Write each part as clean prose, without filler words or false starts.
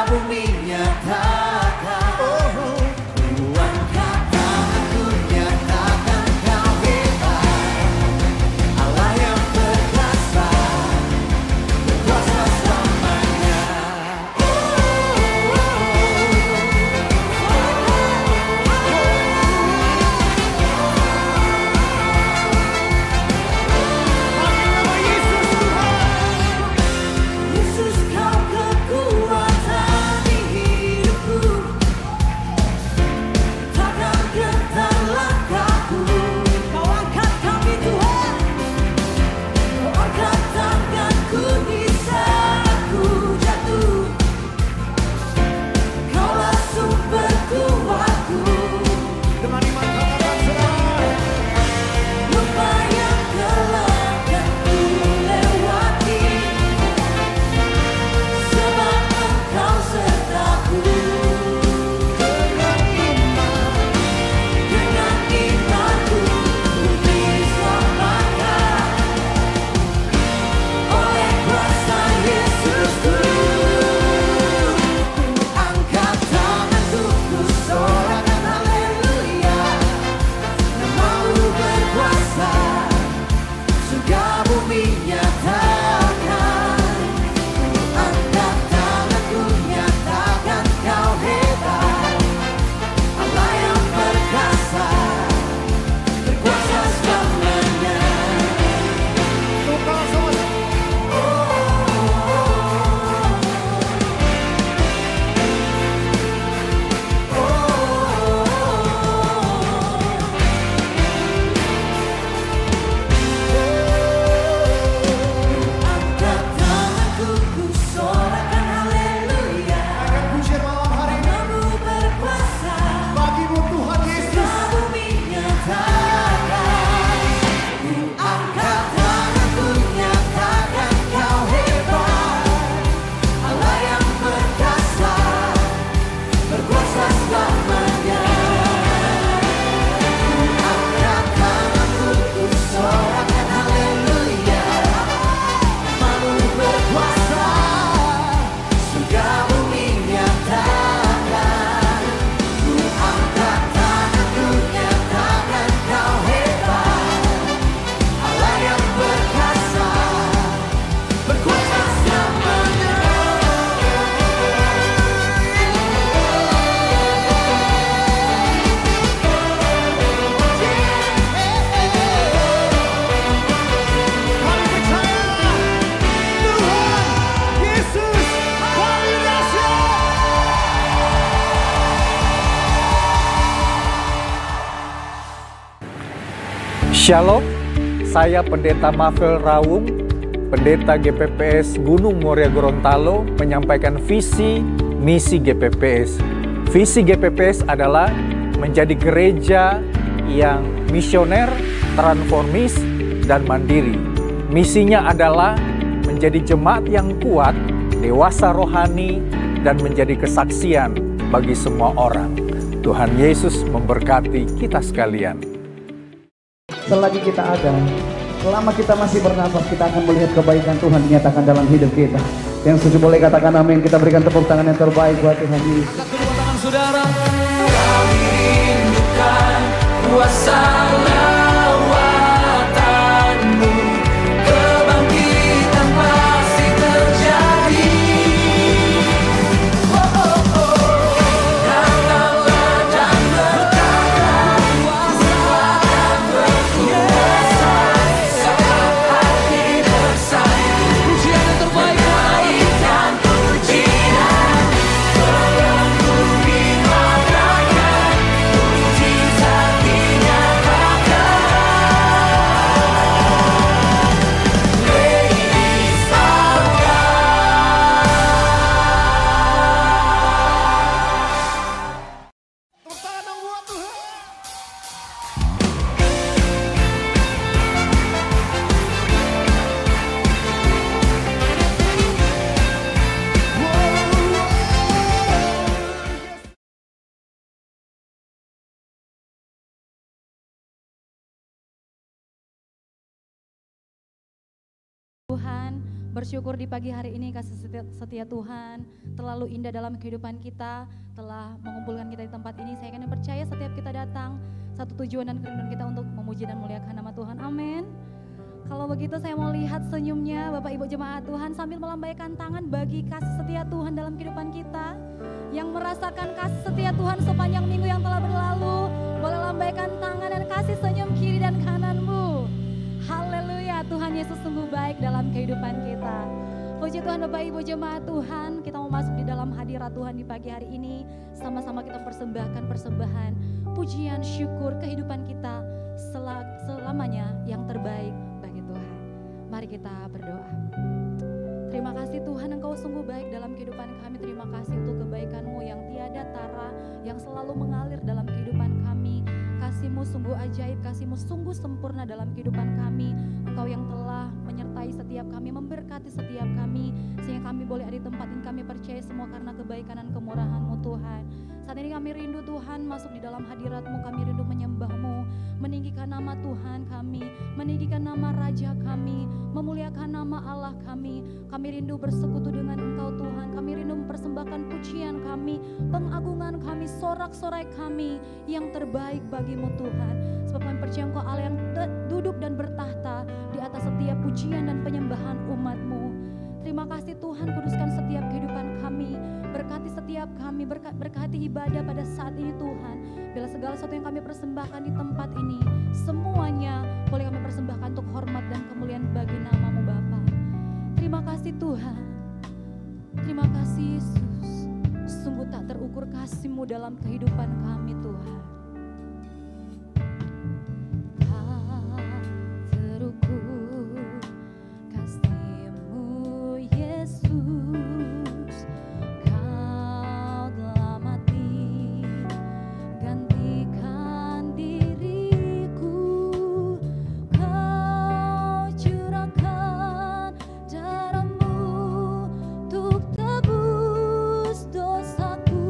bumi nyatakan. Ku angkat tanganku nyatakan kau hebat, Allah yang perkasa, berkuasa selamanya. Yesus kau kekuatan di hidupku, takkan gentar langkahku. Kau angkat kami Tuhan, kau angkat tanganku di saat aku jatuh. Kaulah sumber kuatku. Dengan iman katakan saudara, lupa yang gelap kan ku lewati, sebab Engkau sertaku. Dengan imanku ku diselamatkan oleh kuasa Yesusku. Ku angkat tanganku, ku sorakan haleluya, namamu berkuasa, surga bumi nyatakan. Ku angkat tanganku nyatakan kau hebat, Allah yang perkasa, berkuasa selamanya. Angkat tanganku, ku sorakan haleluya, namamu berkuasa, Bagimu Tuhan Yesus. surga bumi nyatakan. Ku angkat tanganku nyatakan kau hebat, Allah yang perkasa, berkuasa selamanya. Ku angkat tanganku, ku sorakan haleluya, namamu berkuasa, surga bumi nyatakan. Ku angkat tanganku nyatakan kau hebat, Allah yang perkasa, berkuasa selamanya. Kami percaya Tuhan Yesus kami dahsyat. Shalom, saya Pendeta Mafel Rawung, Pendeta GPPS Gunung Muria Gorontalo, menyampaikan visi misi GPPS. Visi GPPS adalah menjadi gereja yang misioner, transformis, dan mandiri. Misinya adalah menjadi jemaat yang kuat, dewasa rohani, dan menjadi kesaksian bagi semua orang. Tuhan Yesus memberkati kita sekalian. Selagi kita ada, selama kita masih bernafas, kita akan melihat kebaikan Tuhan dinyatakan dalam hidup kita. Yang setuju boleh katakan amin. Kita berikan tepuk tangan yang terbaik buat Tuhan Yesus. Angkat kedua tangan saudara. Kami rindukan kuasa lawatanmu, kebangkitan pasti terjadi. Datanglah dan berkata, kuasa berkuasa, saat hati bersatu. Pujian yang terbaik, naikkan pujian, melengkapi maknanya, mujizat dinyatakan. Ladies of Tepuk tangan dong buat Tuhan. Tuhan Bersyukur di pagi hari ini kasih setia Tuhan terlalu indah dalam kehidupan kita, telah mengumpulkan kita di tempat ini. Saya akan percaya setiap kita datang, satu tujuan dan kerinduan kita untuk memuji dan muliakan nama Tuhan. Amin. Kalau begitu saya mau lihat senyumnya Bapak Ibu Jemaat Tuhan sambil melambaikan tangan bagi kasih setia Tuhan dalam kehidupan kita. Yang merasakan kasih setia Tuhan sepanjang minggu yang telah berlalu, boleh lambaikan tangan dan kasih senyum kiri dan kananmu. Haleluya, Tuhan Yesus sungguh baik dalam kehidupan kita. Puji Tuhan Bapak Ibu Jemaat Tuhan, kita mau masuk di dalam hadirat Tuhan di pagi hari ini. Sama-sama kita persembahkan persembahan, pujian, syukur kehidupan kita selamanya yang terbaik bagi Tuhan. Mari kita berdoa. Terima kasih Tuhan, Engkau sungguh baik dalam kehidupan kami. Terima kasih untuk kebaikan-Mu yang tiada tara, yang selalu mengalir dalam kehidupan kami. Kasih-Mu sungguh ajaib, Kasih-Mu sungguh sempurna dalam kehidupan kami. Engkau yang telah menyertai setiap kami, memberkati setiap kami, sehingga kami boleh ada di tempat ini. Kami percaya semua karena kebaikan dan kemurahan-Mu Tuhan. Saat ini kami rindu Tuhan masuk di dalam hadirat-Mu, kami rindu menyembah-Mu, meninggikan nama Tuhan kami, meninggikan nama Raja kami, memuliakan nama Allah kami. Kami rindu bersekutu dengan Engkau Tuhan, kami rindu mempersembahkan pujian kami, pengagungan kami, sorak-sorai kami yang terbaik bagi-Mu Tuhan. Sebab kami percaya Engkau Allah yang duduk dan bertahta di atas setiap pujian dan penyembahan umat-Mu. Terima kasih Tuhan, kuduskan setiap kehidupan kami, berkati setiap kami, berkati ibadah pada saat ini Tuhan. Bila segala sesuatu yang kami persembahkan di tempat ini, semuanya boleh kami persembahkan untuk hormat dan kemuliaan bagi nama-Mu Bapa. Terima kasih Tuhan, terima kasih Yesus, sungguh tak terukur kasih-Mu dalam kehidupan kami Tuhan. Tak terukur kasih-Mu Yesus, Kau telah mati gantikan diriku, Kau curahkan darah-Mu untuk tebus dosaku.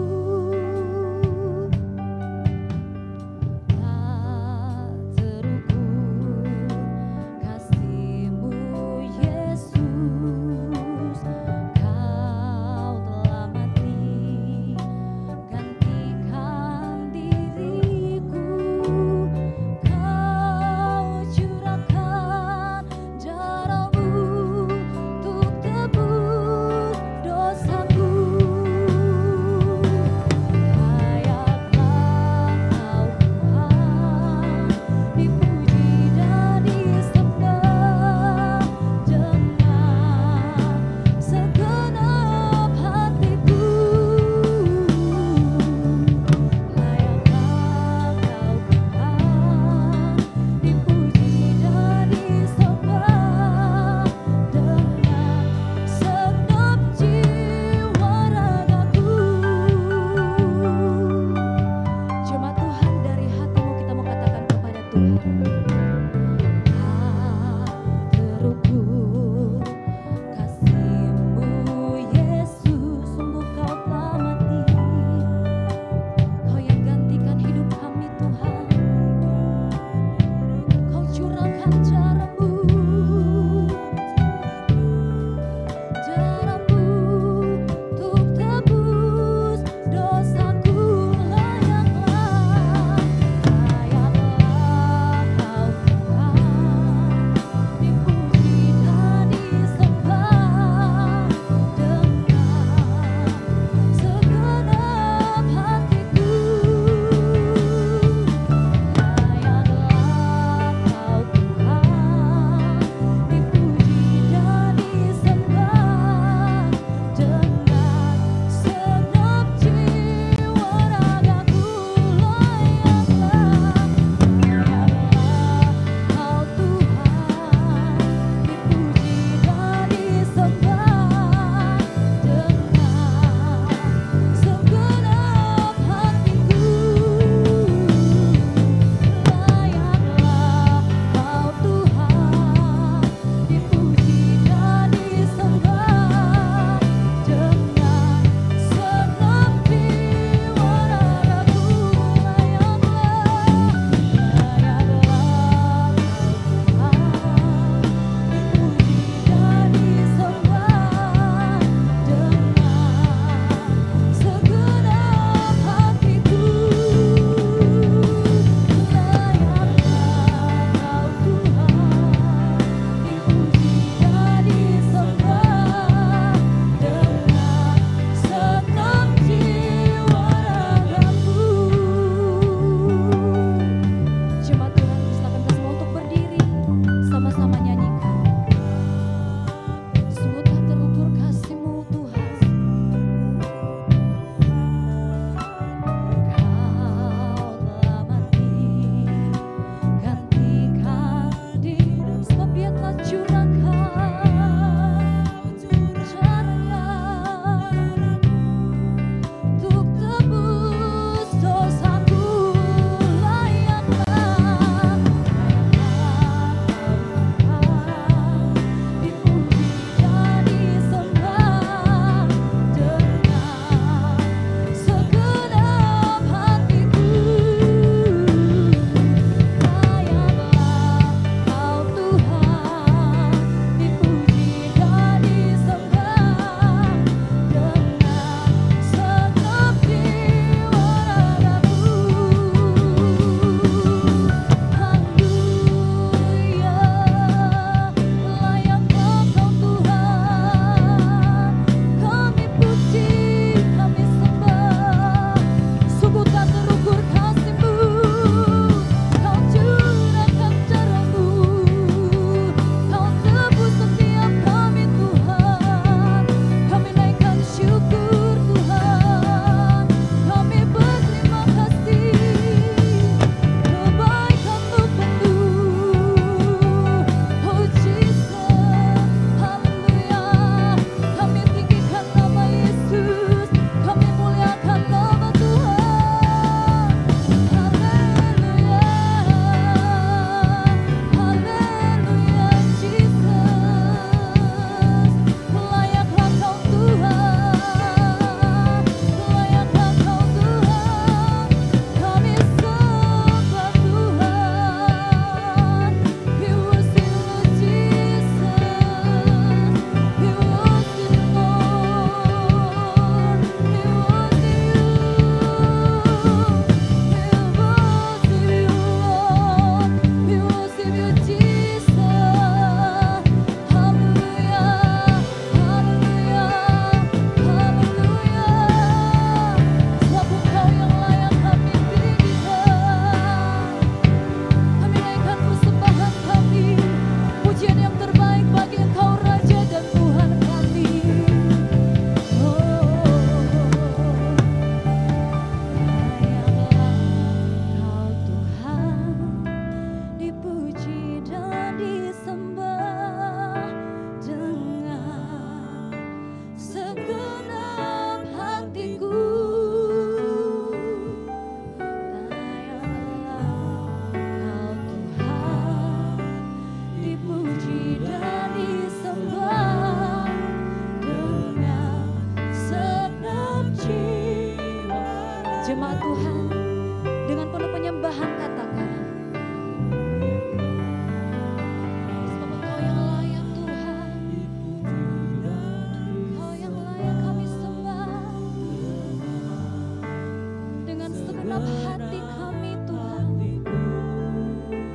segenap hati kami Tuhan.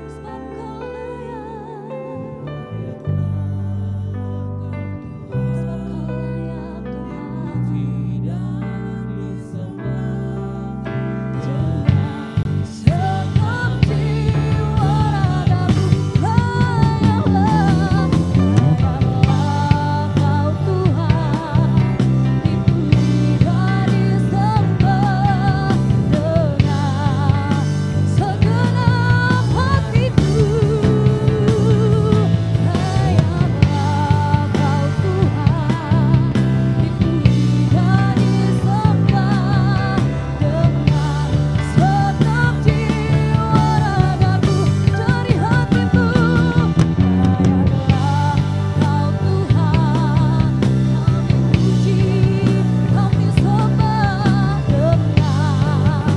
Sebab Kau layak. Sebab Kau layak Tuhan. Segenap jiwa ragaku layaklah. Layaklah Kau Tuhan. Dipuji dan disembah dengan segenap hatiku. Layaklah Kau Tuhan. Dipuji dan disembah dengan segenap jiwa ragaku dari hatimu. Layaklah Kau Tuhan. Kami puji, kami sembah dengan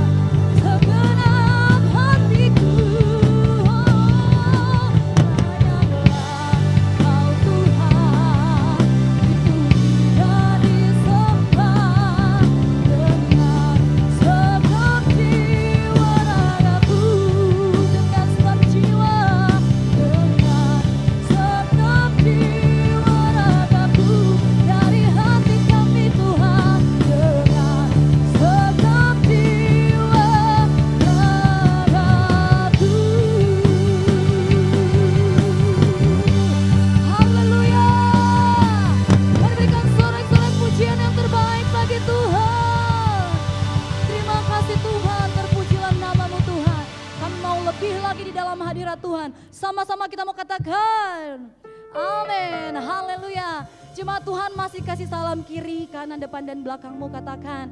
segenap hatiku. Layaklah Kau Tuhan. Dipuji dan disembah dengan segenap jiwa ragaku. Dengan segenap jiwa. Dengan segenap jiwa ragaku. Dari hati kami Tuhan. Dengan segenap jiwa ragaku. Haleluya. Mari berikan sorak-sorai pujian yang terbaik bagi Tuhan. Terima kasih Tuhan, terpujilah nama-Mu Tuhan. Kami mau lebih lagi di dalam hadirat Tuhan. Sama-sama kita mau katakan, amin, haleluya. Jemaat Tuhan masih kasih salam kiri, kanan, depan, dan belakangmu. Katakan,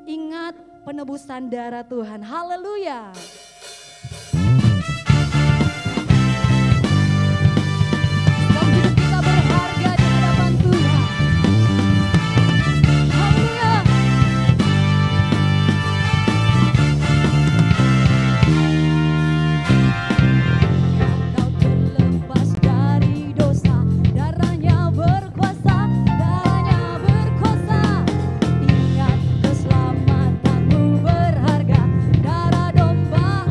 ingat penebusan darah Tuhan, haleluya. Sebab hidup kita berharga di hadapan Tuhan. Haleluya. Kau terlepas dari dosa, darahnya berkuasa, darahnya berkuasa. Ingat keselamatanmu berharga, darah domba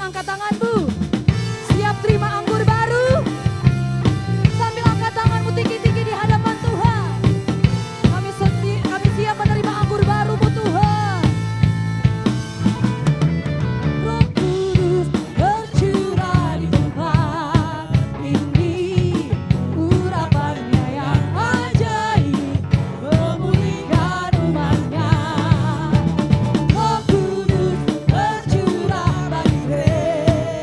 angkat tanganmu. Siap terima anggur baru? Sambil angkat tanganmu tinggi-tinggi di hadapan Tuhan. Kami siap menerima anggur baru-Mu Tuhan. Roh Kudus bercurah di tempat ini. Urapannya yang ajaib memulihkan umatnya. Roh Kudus bercurah bagi gereja.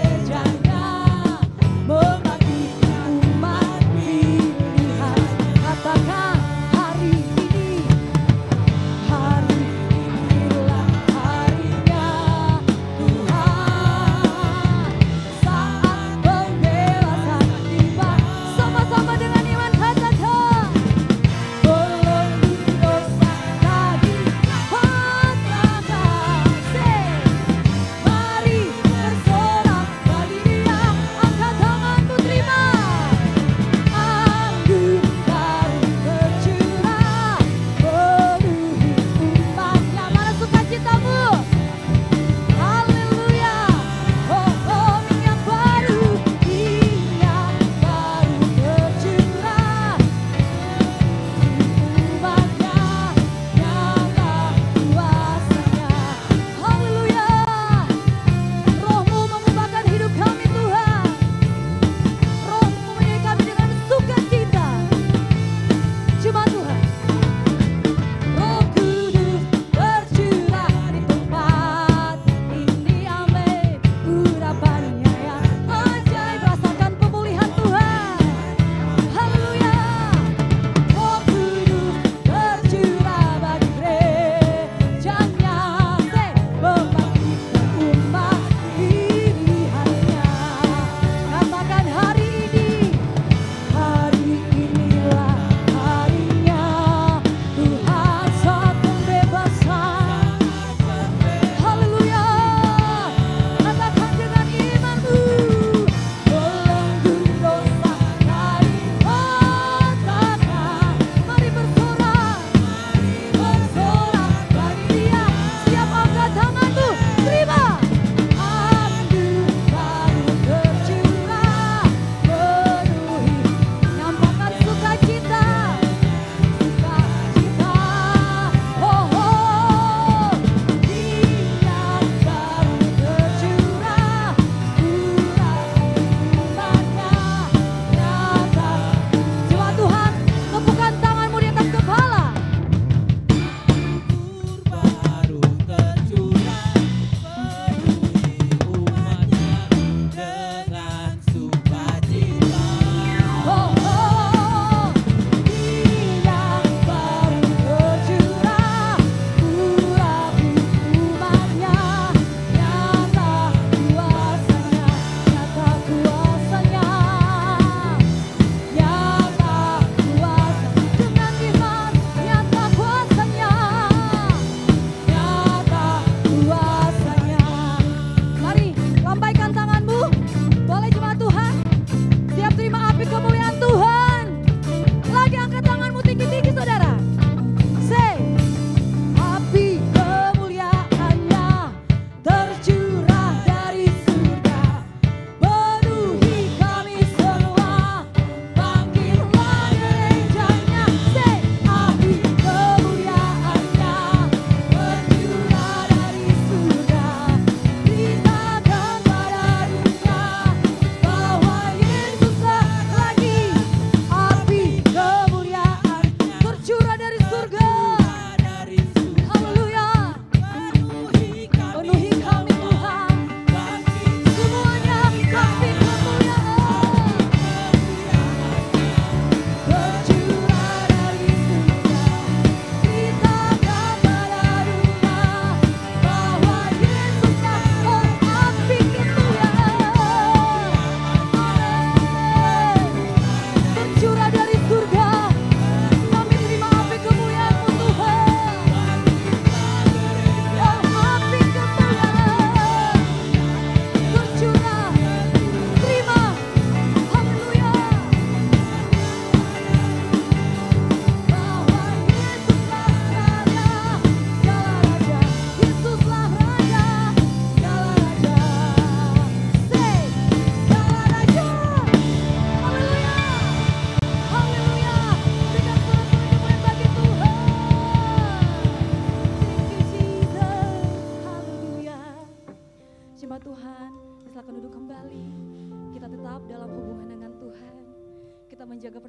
menjaga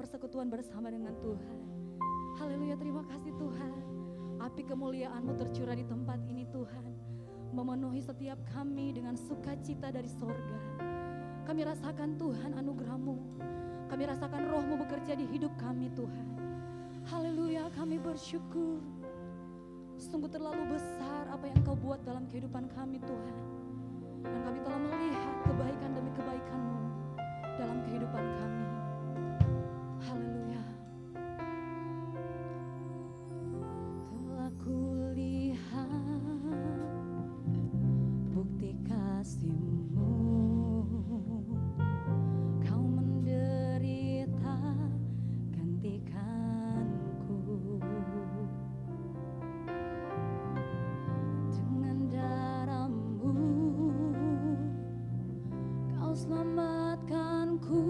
persekutuan bersama dengan Tuhan. Haleluya, terima kasih Tuhan. Api kemuliaan-Mu tercurah di tempat ini Tuhan, memenuhi setiap kami dengan sukacita dari sorga. Kami rasakan Tuhan anugerah-Mu, kami rasakan Roh-Mu bekerja di hidup kami Tuhan. Haleluya, kami bersyukur. Sungguh terlalu besar apa yang Kau buat dalam kehidupan kami Tuhan. Dan kami telah melihat kebaikan demi kebaikan-Mu dalam kehidupan kami. Haleluya. Telah kulihat bukti kasih-Mu, Kau menderita gantikanku. Dengan darah-Mu Kau selamatkanku.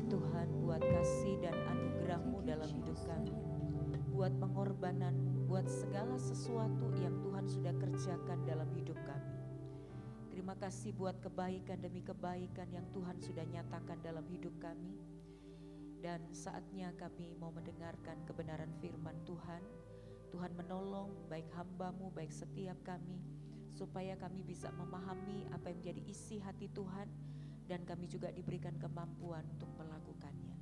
Puji Tuhan buat kasih dan anugerah-Mu dalam hidup kami. Buat pengorbanan-Mu, buat segala sesuatu yang Tuhan sudah kerjakan dalam hidup kami. Terima kasih buat kebaikan demi kebaikan yang Tuhan sudah nyatakan dalam hidup kami. Dan saatnya kami mau mendengarkan kebenaran firman Tuhan. Tuhan menolong baik hamba-Mu, baik setiap kami, supaya kami bisa memahami apa yang menjadi isi hati Tuhan, dan kami juga diberikan kemampuan untuk melakukannya.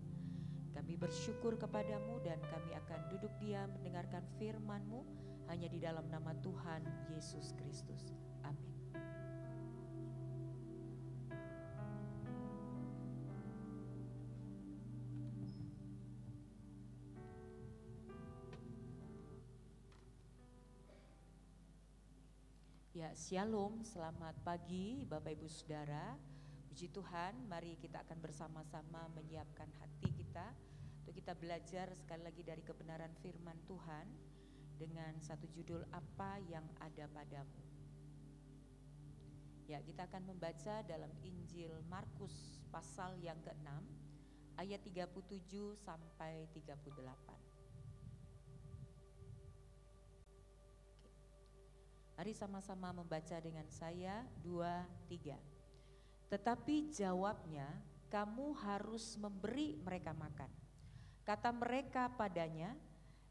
Kami bersyukur kepadamu dan kami akan duduk diam mendengarkan firman-Mu hanya di dalam nama Tuhan Yesus Kristus. Amin. Ya, Shalom, selamat pagi Bapak Ibu Saudara. Puji Tuhan, mari kita akan bersama-sama menyiapkan hati kita untuk kita belajar sekali lagi dari kebenaran firman Tuhan dengan satu judul, apa yang ada padamu. Ya, kita akan membaca dalam Injil Markus pasal yang ke-6 ayat 37 sampai 38. Mari sama-sama membaca dengan saya, 2, 3. Tetapi jawabnya, kamu harus memberi mereka makan. Kata mereka padanya,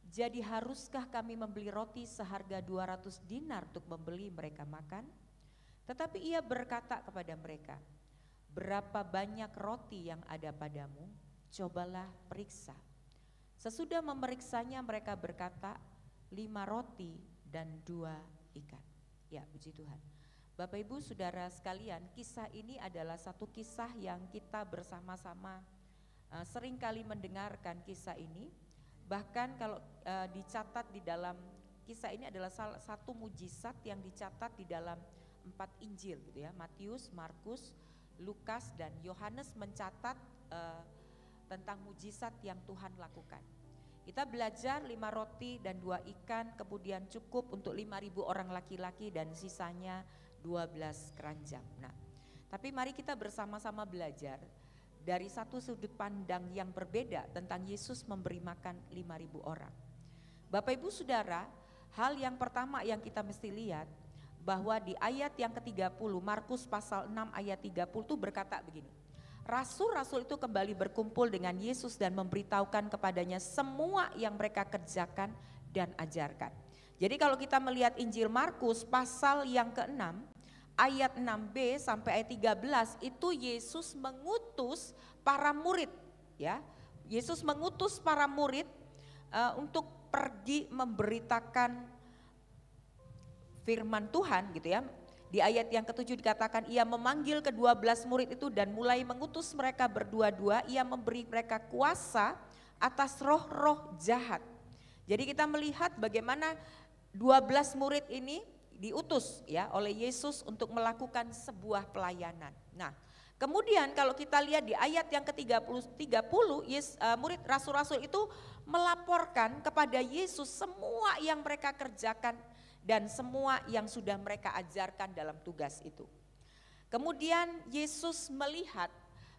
jadi haruskah kami membeli roti seharga 200 dinar untuk membeli mereka makan? Tetapi ia berkata kepada mereka, berapa banyak roti yang ada padamu? Cobalah periksa. Sesudah memeriksanya mereka berkata, 5 roti dan 2 ikan. Ya, puji Tuhan. Bapak Ibu Saudara sekalian, kisah ini adalah satu kisah yang kita bersama-sama seringkali mendengarkan kisah ini. Bahkan kalau dicatat di dalam kisah ini adalah salah satu mujizat yang dicatat di dalam 4 Injil gitu ya. Matius, Markus, Lukas dan Yohanes mencatat tentang mujizat yang Tuhan lakukan. Kita belajar 5 roti dan 2 ikan, kemudian cukup untuk 5.000 orang laki-laki dan sisanya 12 keranjang. Nah, tapi mari kita bersama-sama belajar dari satu sudut pandang yang berbeda tentang Yesus memberi makan 5.000 orang. Bapak Ibu Saudara, hal yang pertama yang kita mesti lihat bahwa di ayat yang ke-30, Markus pasal 6 ayat 30 itu berkata begini. Rasul-rasul itu kembali berkumpul dengan Yesus dan memberitahukan kepadanya semua yang mereka kerjakan dan ajarkan. Jadi kalau kita melihat Injil Markus pasal yang ke-6 ayat 6b sampai ayat 13 itu Yesus mengutus para murid ya. Yesus mengutus para murid untuk pergi memberitakan firman Tuhan gitu ya. Di ayat yang ke-7 dikatakan ia memanggil ke-12 murid itu dan mulai mengutus mereka berdua-dua, ia memberi mereka kuasa atas roh-roh jahat. Jadi kita melihat bagaimana 12 murid ini diutus ya oleh Yesus untuk melakukan sebuah pelayanan. Nah, kemudian kalau kita lihat di ayat yang ke-30 murid rasul-rasul itu melaporkan kepada Yesus semua yang mereka kerjakan dan semua yang sudah mereka ajarkan dalam tugas itu. Kemudian Yesus melihat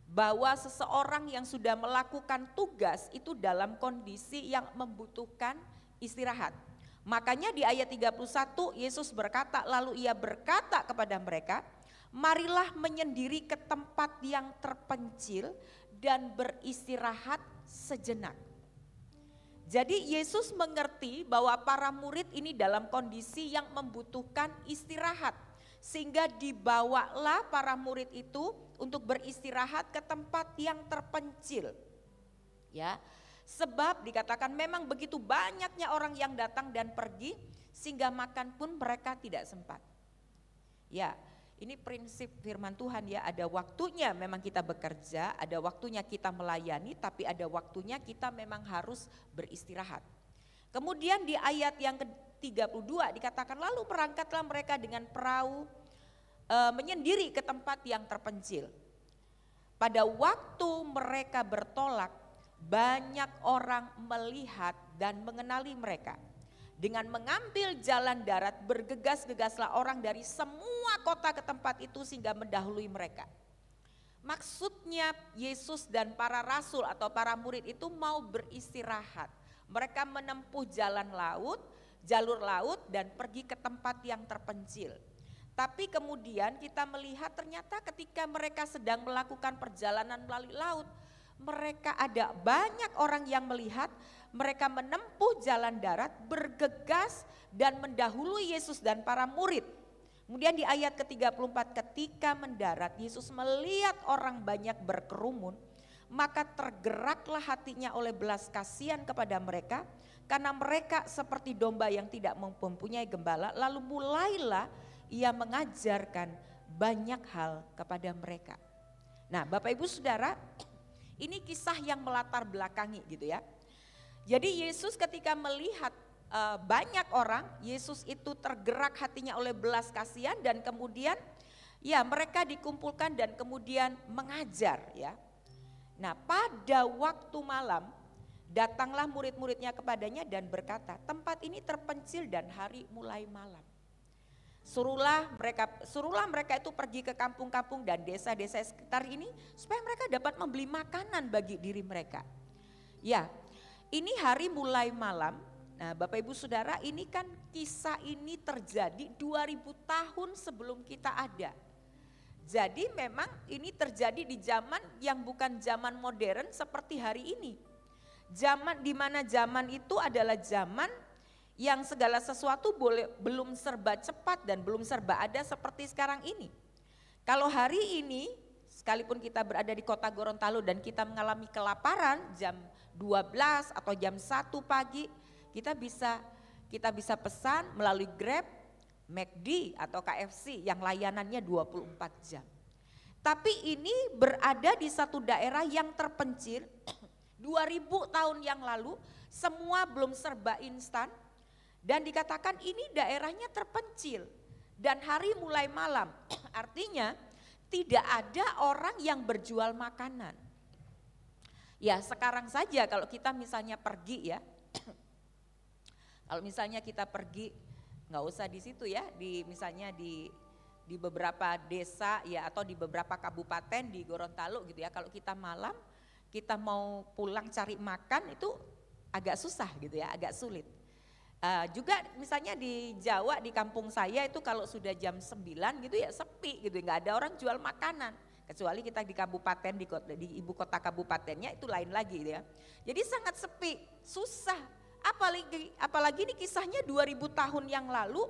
bahwa seseorang yang sudah melakukan tugas itu dalam kondisi yang membutuhkan istirahat. Makanya di ayat 31 Yesus berkata, lalu ia berkata kepada mereka, marilah menyendiri ke tempat yang terpencil dan beristirahat sejenak. Jadi Yesus mengerti bahwa para murid ini dalam kondisi yang membutuhkan istirahat. Sehingga dibawalah para murid itu untuk beristirahat ke tempat yang terpencil. Ya, sebab dikatakan memang begitu banyaknya orang yang datang dan pergi sehingga makan pun mereka tidak sempat. Ya, ini prinsip firman Tuhan ya, ada waktunya memang kita bekerja, ada waktunya kita melayani, tapi ada waktunya kita memang harus beristirahat. Kemudian di ayat yang ke-32 dikatakan lalu berangkatlah mereka dengan perahu menyendiri ke tempat yang terpencil. Pada waktu mereka bertolak, banyak orang melihat dan mengenali mereka. Dengan mengambil jalan darat bergegas-gegaslah orang dari semua kota ke tempat itu sehingga mendahului mereka. Maksudnya Yesus dan para rasul atau para murid itu mau beristirahat. Mereka menempuh jalur laut dan pergi ke tempat yang terpencil. Tapi kemudian kita melihat ternyata ketika mereka sedang melakukan perjalanan melalui laut, mereka ada banyak orang yang melihat mereka menempuh jalan darat, bergegas dan mendahului Yesus dan para murid. Kemudian di ayat ke-34, ketika mendarat Yesus melihat orang banyak berkerumun, maka tergeraklah hatinya oleh belas kasihan kepada mereka, karena mereka seperti domba yang tidak mempunyai gembala, lalu mulailah ia mengajarkan banyak hal kepada mereka. Nah, Bapak Ibu Saudara, ini kisah yang melatar belakangi gitu ya. Jadi Yesus ketika melihat banyak orang, Yesus itu tergerak hatinya oleh belas kasihan dan kemudian ya mereka dikumpulkan dan kemudian mengajar ya. Nah, pada waktu malam datanglah murid-muridnya kepadanya dan berkata, tempat ini terpencil dan hari mulai malam. Suruhlah mereka itu pergi ke kampung-kampung dan desa-desa sekitar ini supaya mereka dapat membeli makanan bagi diri mereka. Ya, ini hari mulai malam. Nah, Bapak Ibu Saudara, ini kan kisah ini terjadi 2000 tahun sebelum kita ada. Jadi memang ini terjadi di zaman yang bukan zaman modern seperti hari ini. Zaman di mana zaman itu adalah zaman yang segala sesuatu belum serba cepat dan belum serba ada seperti sekarang ini. Kalau hari ini, sekalipun kita berada di kota Gorontalo dan kita mengalami kelaparan jam 12 atau jam 1 pagi, kita bisa pesan melalui Grab, McD atau KFC yang layanannya 24 jam. Tapi ini berada di satu daerah yang terpencil, 2000 tahun yang lalu semua belum serba instan. Dan dikatakan ini daerahnya terpencil dan hari mulai malam. Artinya tidak ada orang yang berjual makanan. Ya sekarang saja kalau kita misalnya pergi ya. Kalau misalnya kita pergi nggak usah di situ ya, misalnya di beberapa desa ya atau di beberapa kabupaten di Gorontalo gitu ya. Kalau kita malam kita mau pulang cari makan itu agak susah gitu ya, agak sulit. Juga misalnya di Jawa di kampung saya itu kalau sudah jam 9 gitu ya sepi gitu, nggak ada orang jual makanan. Kecuali kita di kabupaten, di ibu kota kabupatennya itu lain lagi gitu ya. Jadi sangat sepi, susah. Apalagi ini kisahnya 2000 tahun yang lalu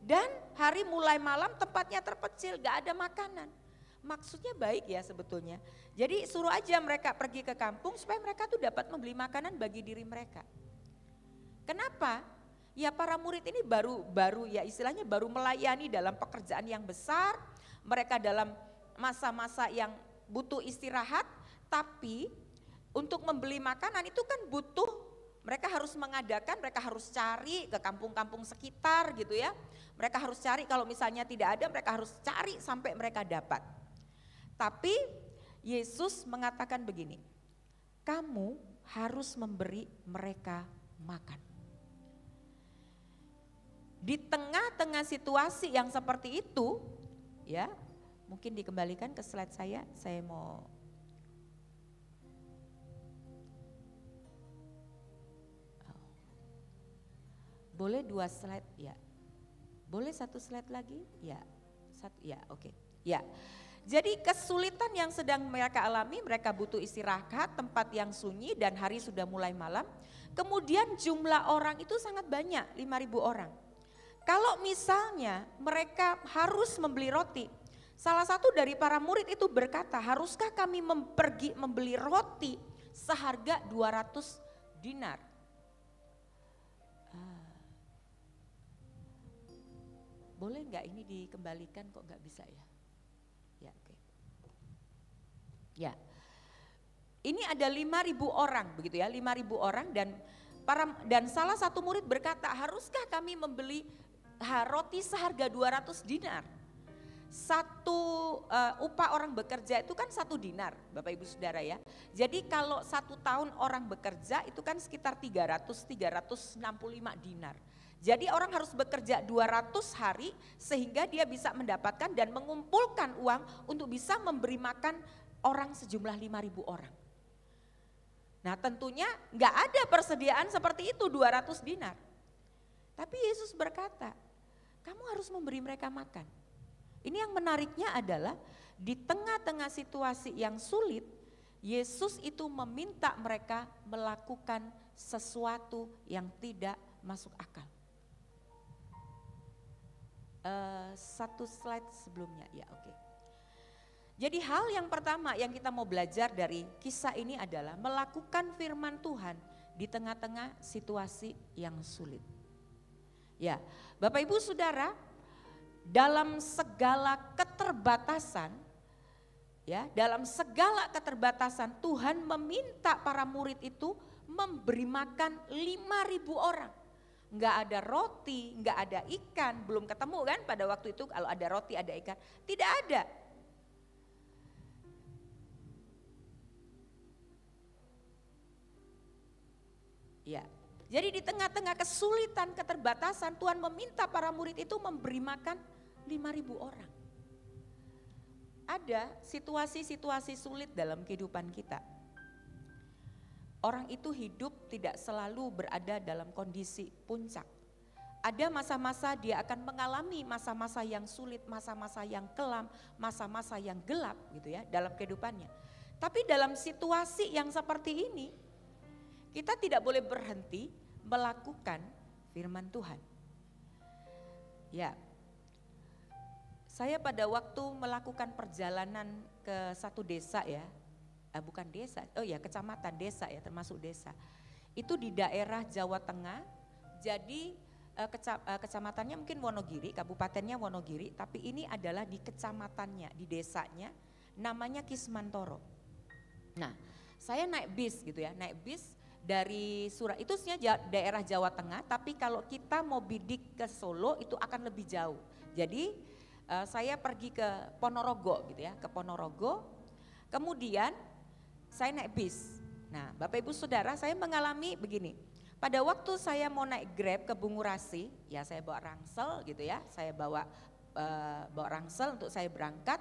dan hari mulai malam tempatnya terpencil, nggak ada makanan. Maksudnya baik ya sebetulnya. Jadi suruh aja mereka pergi ke kampung supaya mereka tuh dapat membeli makanan bagi diri mereka. Kenapa? Ya para murid ini baru ya istilahnya baru melayani dalam pekerjaan yang besar. Mereka dalam masa-masa yang butuh istirahat. Tapi untuk membeli makanan itu kan butuh, mereka harus mengadakan, mereka harus cari ke kampung-kampung sekitar gitu ya. Mereka harus cari, kalau misalnya tidak ada mereka harus cari sampai mereka dapat. Tapi Yesus mengatakan begini, kamu harus memberi mereka makan. Di tengah-tengah situasi yang seperti itu, ya mungkin dikembalikan ke slide saya mau boleh 2 slide ya, boleh 1 slide lagi ya, oke. Ya, jadi kesulitan yang sedang mereka alami, mereka butuh istirahat, tempat yang sunyi dan hari sudah mulai malam. Kemudian jumlah orang itu sangat banyak, 5.000 orang. Kalau misalnya mereka harus membeli roti, salah satu dari para murid itu berkata, haruskah kami pergi membeli roti seharga 200 dinar? Boleh nggak ini dikembalikan, kok nggak bisa ya? Ya oke. Ya, ini ada 5.000 orang begitu ya, 5.000 orang dan salah satu murid berkata, haruskah kami membeli roti seharga 200 dinar. Satu upah orang bekerja itu kan 1 dinar Bapak Ibu Saudara ya. Jadi kalau 1 tahun orang bekerja itu kan sekitar 365 dinar. Jadi orang harus bekerja 200 hari sehingga dia bisa mendapatkan dan mengumpulkan uang untuk bisa memberi makan orang sejumlah 5.000 orang. Nah tentunya nggak ada persediaan seperti itu 200 dinar. Tapi Yesus berkata, kamu harus memberi mereka makan. Ini yang menariknya adalah di tengah-tengah situasi yang sulit, Yesus itu meminta mereka melakukan sesuatu yang tidak masuk akal. Satu slide sebelumnya, ya oke. Jadi hal yang pertama yang kita mau belajar dari kisah ini adalah melakukan firman Tuhan di tengah-tengah situasi yang sulit. Ya, Bapak Ibu Saudara, dalam segala keterbatasan, ya, dalam segala keterbatasan Tuhan meminta para murid itu memberi makan 5.000 orang. Enggak ada roti, enggak ada ikan, belum ketemu kan pada waktu itu kalau ada roti ada ikan, tidak ada. Ya, jadi di tengah-tengah kesulitan, keterbatasan Tuhan meminta para murid itu memberi makan 5.000 orang. Ada situasi-situasi sulit dalam kehidupan kita. Orang itu hidup tidak selalu berada dalam kondisi puncak. Ada masa-masa dia akan mengalami masa-masa yang sulit, masa-masa yang kelam, masa-masa yang gelap gitu ya dalam kehidupannya. Tapi dalam situasi yang seperti ini, kita tidak boleh berhenti melakukan firman Tuhan. Ya, saya pada waktu melakukan perjalanan ke satu desa ya, bukan desa, oh ya kecamatan desa ya termasuk desa. Itu di daerah Jawa Tengah, jadi kecamatannya mungkin Wonogiri, kabupatennya Wonogiri, tapi ini adalah di kecamatannya, di desanya, namanya Kismantoro. Nah, saya naik bis gitu ya, naik bis dari itu sebenarnya daerah Jawa Tengah, tapi kalau kita mau bidik ke Solo itu akan lebih jauh. Jadi saya pergi ke Ponorogo gitu ya, ke Ponorogo, kemudian saya naik bis. Nah Bapak Ibu Saudara, saya mengalami begini, pada waktu saya mau naik Grab ke Bungurasi, ya saya bawa rangsel gitu ya, saya bawa rangsel untuk saya berangkat.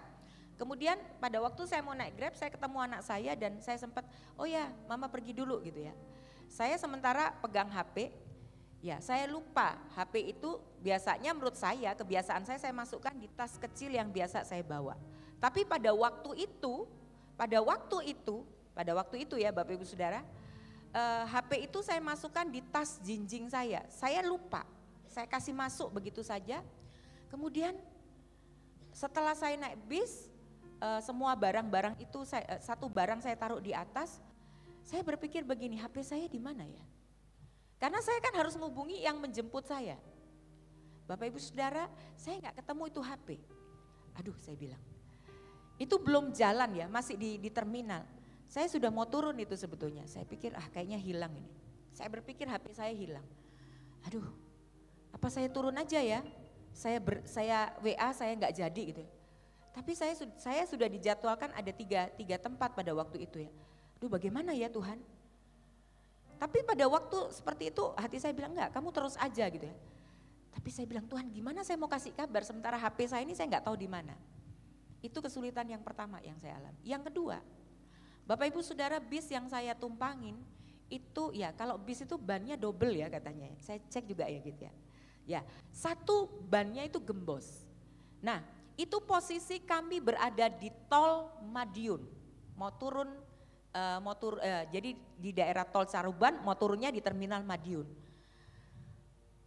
Kemudian pada waktu saya mau naik Grab, saya ketemu anak saya dan saya sempat, oh ya mama pergi dulu gitu ya. Saya sementara pegang HP, ya saya lupa HP itu biasanya menurut saya, kebiasaan saya masukkan di tas kecil yang biasa saya bawa. Tapi pada waktu itu ya Bapak Ibu Saudara, HP itu saya masukkan di tas jinjing saya lupa, saya kasih masuk begitu saja. Kemudian setelah saya naik bis, semua barang-barang itu satu barang saya taruh di atas. Saya berpikir begini, HP saya di mana ya? Karena saya kan harus menghubungi yang menjemput saya. Bapak Ibu Saudara, saya nggak ketemu itu HP. Aduh, saya bilang, itu belum jalan ya, masih di terminal. Saya sudah mau turun itu sebetulnya. Saya pikir kayaknya hilang ini. Saya berpikir HP saya hilang. Aduh, apa saya turun aja ya? Saya WA saya nggak jadi gitu. Tapi saya sudah dijadwalkan ada tiga tempat pada waktu itu ya. Aduh bagaimana ya Tuhan? Tapi pada waktu seperti itu hati saya bilang enggak, kamu terus aja gitu ya. Tapi saya bilang Tuhan gimana saya mau kasih kabar sementara HP saya ini saya nggak tahu di mana. Itu kesulitan yang pertama yang saya alami. Yang kedua, Bapak Ibu Saudara, bis yang saya tumpangin itu ya kalau bis itu bannya double ya katanya. Saya cek juga ya gitu ya. Ya, satu bannya itu gembos. Nah, itu posisi kami berada di tol Madiun, jadi di daerah tol Caruban, mau turunnya di terminal Madiun.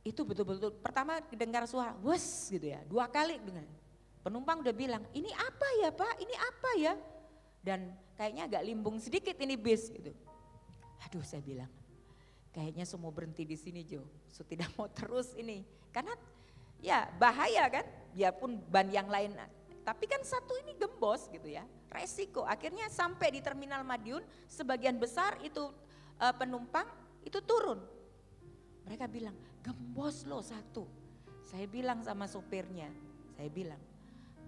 Itu betul-betul pertama dengar suara, wes gitu ya, 2 kali dengar. Penumpang udah bilang, ini apa ya Pak, ini apa ya? Dan kayaknya agak limbung sedikit ini bis gitu. Aduh saya bilang, kayaknya semua berhenti di sini Jo, so tidak mau terus ini. Karena ya bahaya kan, biarpun ban yang lain, tapi kan satu ini gembos gitu ya, resiko. Akhirnya sampai di terminal Madiun, sebagian besar itu penumpang itu turun. Mereka bilang, gembos loh satu. Saya bilang sama sopirnya, saya bilang,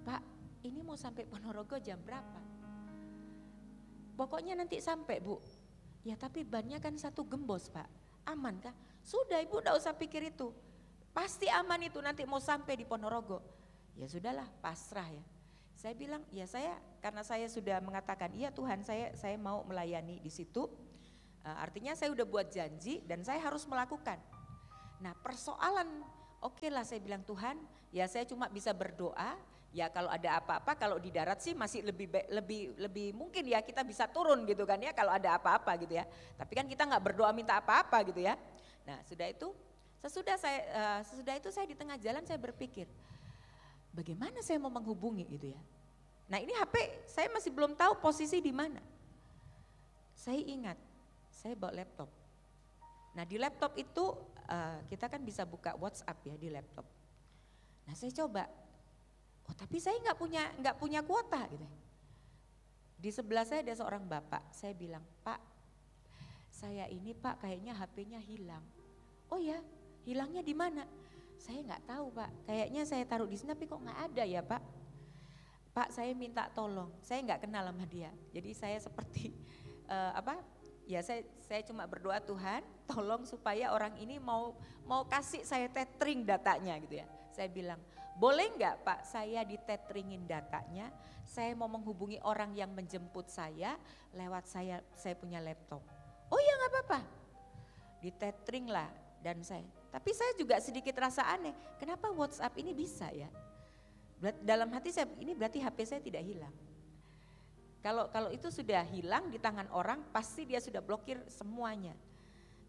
Pak ini mau sampai Ponorogo jam berapa? Pokoknya nanti sampai Bu. Ya tapi bannya kan satu gembos Pak, aman kah? Sudah Ibu enggak usah pikir itu. Pasti aman itu nanti mau sampai di Ponorogo. Ya sudahlah pasrah ya. Saya bilang ya saya karena saya sudah mengatakan, iya Tuhan saya mau melayani di situ. Artinya saya udah buat janji dan saya harus melakukan. Nah persoalan, oke lah saya bilang Tuhan, ya saya cuma bisa berdoa. Ya kalau ada apa-apa, kalau di darat sih masih lebih mungkin ya kita bisa turun gitu kan ya kalau ada apa-apa gitu ya. Tapi kan kita nggak berdoa minta apa-apa gitu ya. Nah sesudah itu saya di tengah jalan saya berpikir, bagaimana saya mau menghubungi gitu ya. Nah ini HP saya masih belum tahu posisi di mana. Saya ingat, saya bawa laptop. Nah di laptop itu kita kan bisa buka WhatsApp ya di laptop. Nah saya coba. Oh tapi saya nggak punya kuota gitu. Di sebelah saya ada seorang bapak, saya bilang, Pak, saya ini Pak kayaknya HP-nya hilang. Oh ya, hilangnya di mana? Saya nggak tahu Pak, kayaknya saya taruh di sini tapi kok nggak ada ya Pak. Pak saya minta tolong, saya nggak kenal sama dia. Jadi saya seperti ya saya cuma berdoa Tuhan, tolong supaya orang ini mau kasih saya tethering datanya gitu ya. Saya bilang, boleh nggak Pak saya ditetheringin datanya, saya mau menghubungi orang yang menjemput saya lewat saya punya laptop. Oh ya nggak apa-apa, ditethering lah dan tapi saya juga sedikit rasa aneh, kenapa WhatsApp ini bisa ya? Dalam hati saya, ini berarti HP saya tidak hilang. Kalau itu sudah hilang di tangan orang, pasti dia sudah blokir semuanya.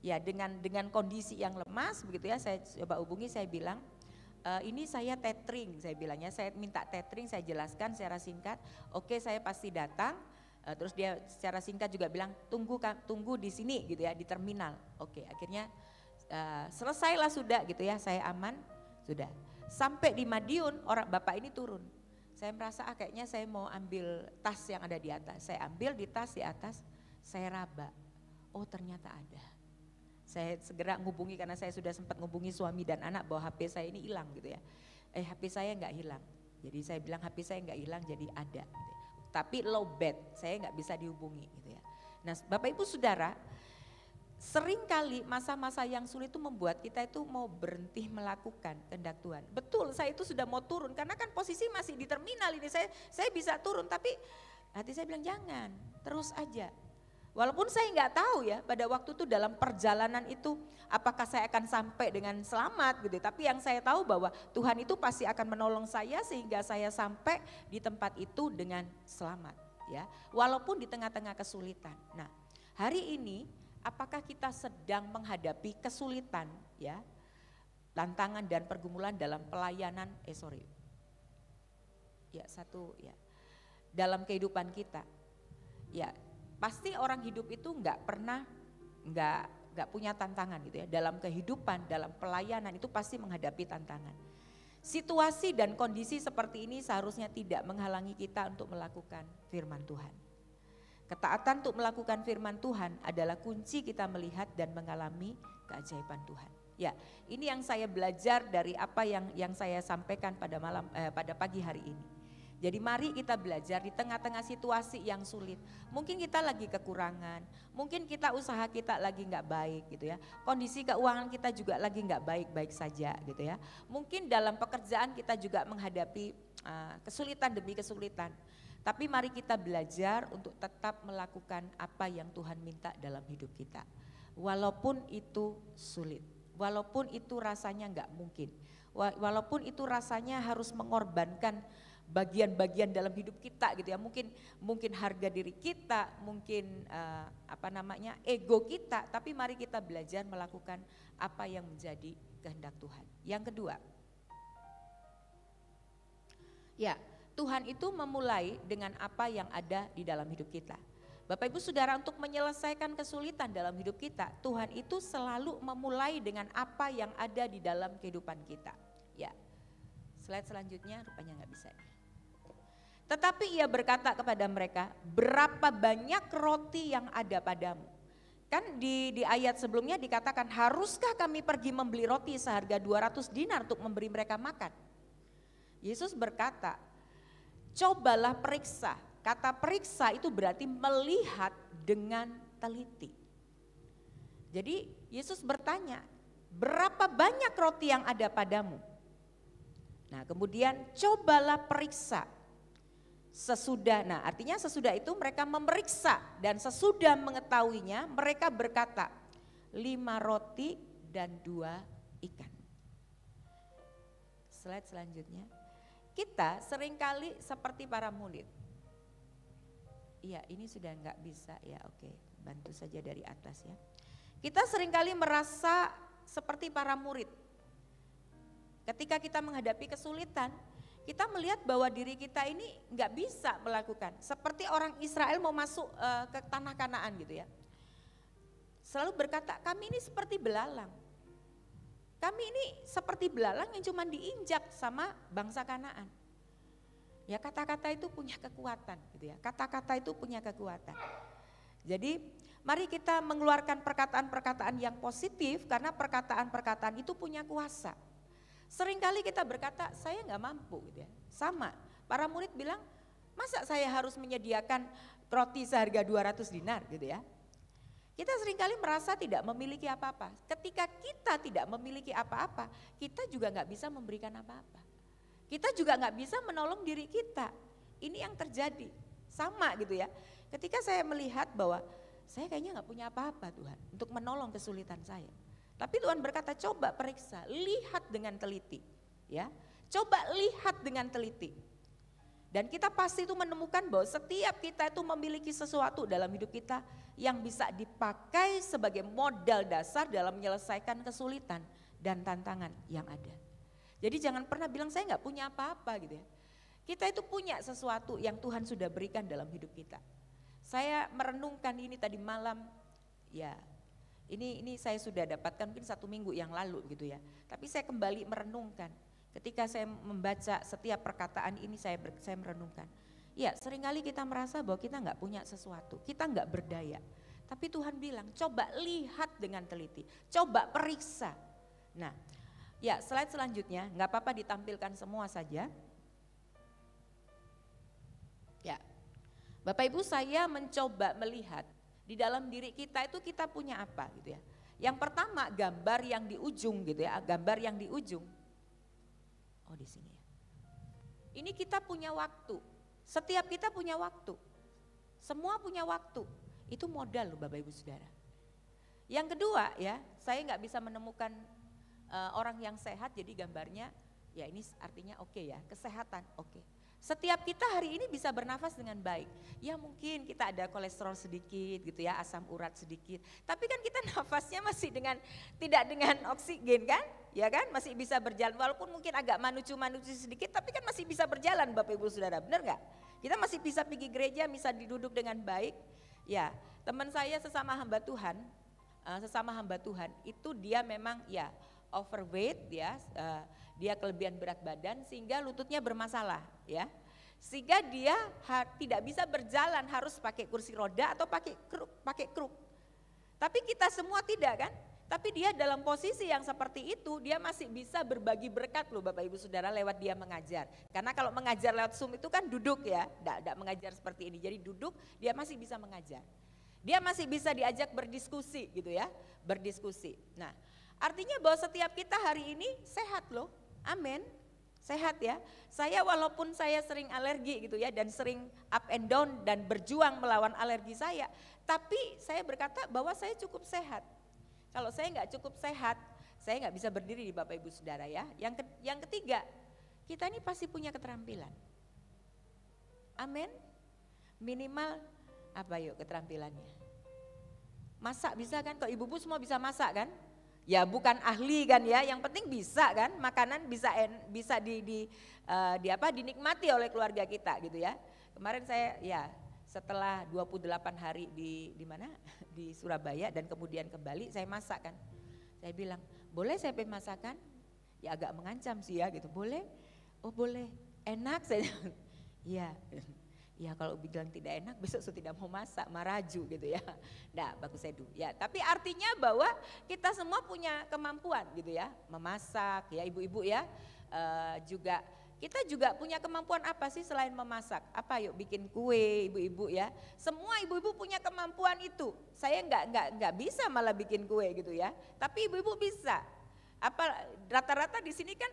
Ya dengan kondisi yang lemas begitu ya, saya coba hubungi, saya bilang, ini saya tethering, saya bilangnya, saya minta tethering, saya jelaskan secara singkat, oke saya pasti datang, terus dia secara singkat juga bilang tunggu di sini gitu ya, di terminal. Oke akhirnya selesailah sudah gitu ya, saya aman, sudah. Sampai di Madiun orang bapak ini turun, saya merasa kayaknya saya mau ambil tas yang ada di atas, saya ambil di tas di atas, saya raba, oh ternyata ada. Saya segera ngubungi karena saya sudah sempat ngubungi suami dan anak bahwa HP saya ini hilang gitu ya. HP saya nggak hilang. Jadi saya bilang HP saya nggak hilang jadi ada. Gitu ya. Tapi low bed, saya nggak bisa dihubungi gitu ya. Nah Bapak Ibu Saudara, seringkali masa-masa yang sulit itu membuat kita itu mau berhenti melakukan kehendak Tuhan. Betul, saya itu sudah mau turun karena kan posisi masih di terminal ini. Saya bisa turun tapi hati saya bilang jangan, terus aja. Walaupun saya nggak tahu ya pada waktu itu dalam perjalanan itu apakah saya akan sampai dengan selamat gitu. Tapi yang saya tahu bahwa Tuhan itu pasti akan menolong saya sehingga saya sampai di tempat itu dengan selamat ya. Walaupun di tengah-tengah kesulitan. Nah hari ini apakah kita sedang menghadapi kesulitan ya, tantangan dan pergumulan dalam pelayanan, dalam kehidupan kita ya. Pasti orang hidup itu nggak punya tantangan gitu ya. Dalam kehidupan, dalam pelayanan itu pasti menghadapi tantangan. Situasi dan kondisi seperti ini seharusnya tidak menghalangi kita untuk melakukan firman Tuhan. Ketaatan untuk melakukan firman Tuhan adalah kunci kita melihat dan mengalami keajaiban Tuhan. Ya, ini yang saya belajar dari apa yang saya sampaikan pada pagi hari ini. Jadi mari kita belajar di tengah-tengah situasi yang sulit. Mungkin kita lagi kekurangan, mungkin usaha kita lagi nggak baik gitu ya. Kondisi keuangan kita juga lagi nggak baik-baik saja gitu ya. Mungkin dalam pekerjaan kita juga menghadapi kesulitan demi kesulitan. Tapi mari kita belajar untuk tetap melakukan apa yang Tuhan minta dalam hidup kita. Walaupun itu sulit, walaupun itu rasanya nggak mungkin, walaupun itu rasanya harus mengorbankan bagian-bagian dalam hidup kita gitu ya, mungkin harga diri kita, mungkin ego kita, tapi mari kita belajar melakukan apa yang menjadi kehendak Tuhan. Yang kedua, ya Tuhan itu memulai dengan apa yang ada di dalam hidup kita. Bapak Ibu Saudara, untuk menyelesaikan kesulitan dalam hidup kita, Tuhan itu selalu memulai dengan apa yang ada di dalam kehidupan kita. Ya, slide selanjutnya rupanya nggak bisa nih. Tetapi ia berkata kepada mereka, berapa banyak roti yang ada padamu? Kan di ayat sebelumnya dikatakan, haruskah kami pergi membeli roti seharga 200 dinar untuk memberi mereka makan? Yesus berkata, cobalah periksa. Kata periksa itu berarti melihat dengan teliti. Jadi Yesus bertanya, berapa banyak roti yang ada padamu? Nah kemudian cobalah periksa. sesudah, nah artinya sesudah itu mereka memeriksa dan sesudah mengetahuinya mereka berkata 5 roti dan 2 ikan. Slide selanjutnya. Kita seringkali seperti para murid. Iya, ini sudah enggak bisa ya, oke, bantu saja dari atas ya. Kita seringkali merasa seperti para murid. Ketika kita menghadapi kesulitan, kita melihat bahwa diri kita ini enggak bisa melakukan. Seperti orang Israel mau masuk ke tanah Kanaan gitu ya. Selalu berkata, kami ini seperti belalang. Kami ini seperti belalang yang cuma diinjak sama bangsa Kanaan. Ya kata-kata itu punya kekuatan gitu ya. Kata-kata itu punya kekuatan. Jadi mari kita mengeluarkan perkataan-perkataan yang positif karena perkataan-perkataan itu punya kuasa. Seringkali kita berkata saya nggak mampu gitu ya. Sama, para murid bilang masa saya harus menyediakan roti seharga 200 dinar gitu ya. Kita seringkali merasa tidak memiliki apa-apa. Ketika kita tidak memiliki apa-apa, kita juga nggak bisa memberikan apa-apa. Kita juga nggak bisa menolong diri kita. Ini yang terjadi, sama gitu ya. Ketika saya melihat bahwa saya kayaknya nggak punya apa-apa Tuhan untuk menolong kesulitan saya. Tapi Tuhan berkata coba periksa, lihat dengan teliti, ya. Coba lihat dengan teliti. Dan kita pasti itu menemukan bahwa setiap kita itu memiliki sesuatu dalam hidup kita yang bisa dipakai sebagai modal dasar dalam menyelesaikan kesulitan dan tantangan yang ada. Jadi jangan pernah bilang saya nggak punya apa-apa gitu ya. Kita itu punya sesuatu yang Tuhan sudah berikan dalam hidup kita. Saya merenungkan ini tadi malam, ya ini saya sudah dapatkan mungkin 1 minggu yang lalu gitu ya. Tapi saya kembali merenungkan. Ketika saya membaca setiap perkataan ini saya merenungkan. Ya seringkali kita merasa bahwa kita nggak punya sesuatu, kita nggak berdaya. Tapi Tuhan bilang coba lihat dengan teliti, coba periksa. Nah ya slide selanjutnya, nggak apa-apa ditampilkan semua saja. Ya, Bapak Ibu saya mencoba melihat di dalam diri kita itu kita punya apa gitu ya. Yang pertama gambar yang di ujung gitu ya, gambar yang di ujung. Oh di sini ya. Ini kita punya waktu, setiap kita punya waktu, semua punya waktu. Itu modal loh Bapak Ibu Saudara. Yang kedua ya, saya nggak bisa menemukan orang yang sehat jadi gambarnya ya ini artinya oke ya, kesehatan oke. Setiap kita hari ini bisa bernafas dengan baik. Ya mungkin kita ada kolesterol sedikit gitu ya, asam urat sedikit. Tapi kan kita nafasnya masih tidak dengan oksigen kan? Ya kan masih bisa berjalan walaupun mungkin agak manucu-manucu sedikit tapi kan masih bisa berjalan Bapak Ibu Saudara, benar gak? Kita masih bisa pergi gereja, bisa duduk dengan baik. Ya teman saya sesama hamba Tuhan itu dia memang ya overweight ya, dia kelebihan berat badan sehingga lututnya bermasalah ya. Sehingga dia tidak bisa berjalan, harus pakai kursi roda atau pakai kruk. Tapi kita semua tidak kan? Tapi dia dalam posisi yang seperti itu dia masih bisa berbagi berkat loh Bapak Ibu Saudara lewat dia mengajar. Karena kalau mengajar lewat Zoom itu kan duduk ya, tidak mengajar seperti ini. Jadi duduk dia masih bisa mengajar. Dia masih bisa diajak berdiskusi gitu ya, berdiskusi. Nah artinya bahwa setiap kita hari ini sehat loh, amin, sehat ya. Saya walaupun saya sering alergi gitu ya dan sering up and down dan berjuang melawan alergi saya. Tapi saya berkata bahwa saya cukup sehat. Kalau saya nggak cukup sehat, saya nggak bisa berdiri di Bapak Ibu Saudara ya. Yang ketiga, kita ini pasti punya keterampilan. Amin, minimal apa yuk keterampilannya? Masak bisa kan, kok ibu-ibu semua bisa masak kan? Ya bukan ahli kan ya, yang penting bisa kan, makanan bisa dinikmati oleh keluarga kita gitu ya. Kemarin saya ya setelah 28 hari di mana? Di Surabaya dan kemudian ke Bali saya masak kan. Saya bilang, "Boleh saya masakan?" Ya agak mengancam sih ya gitu. "Boleh?" "Oh, boleh." "Enak?" Saya. "Iya." Ya kalau bilang tidak enak besok saya tidak mau masak, maraju gitu ya. Nah bagus Edu ya, tapi artinya bahwa kita semua punya kemampuan gitu ya, memasak ya ibu-ibu ya, juga kita juga punya kemampuan apa sih selain memasak? Apa yuk bikin kue ibu-ibu ya, semua ibu-ibu punya kemampuan itu. Saya nggak bisa malah bikin kue gitu ya, tapi ibu-ibu bisa. Apa rata-rata di sini kan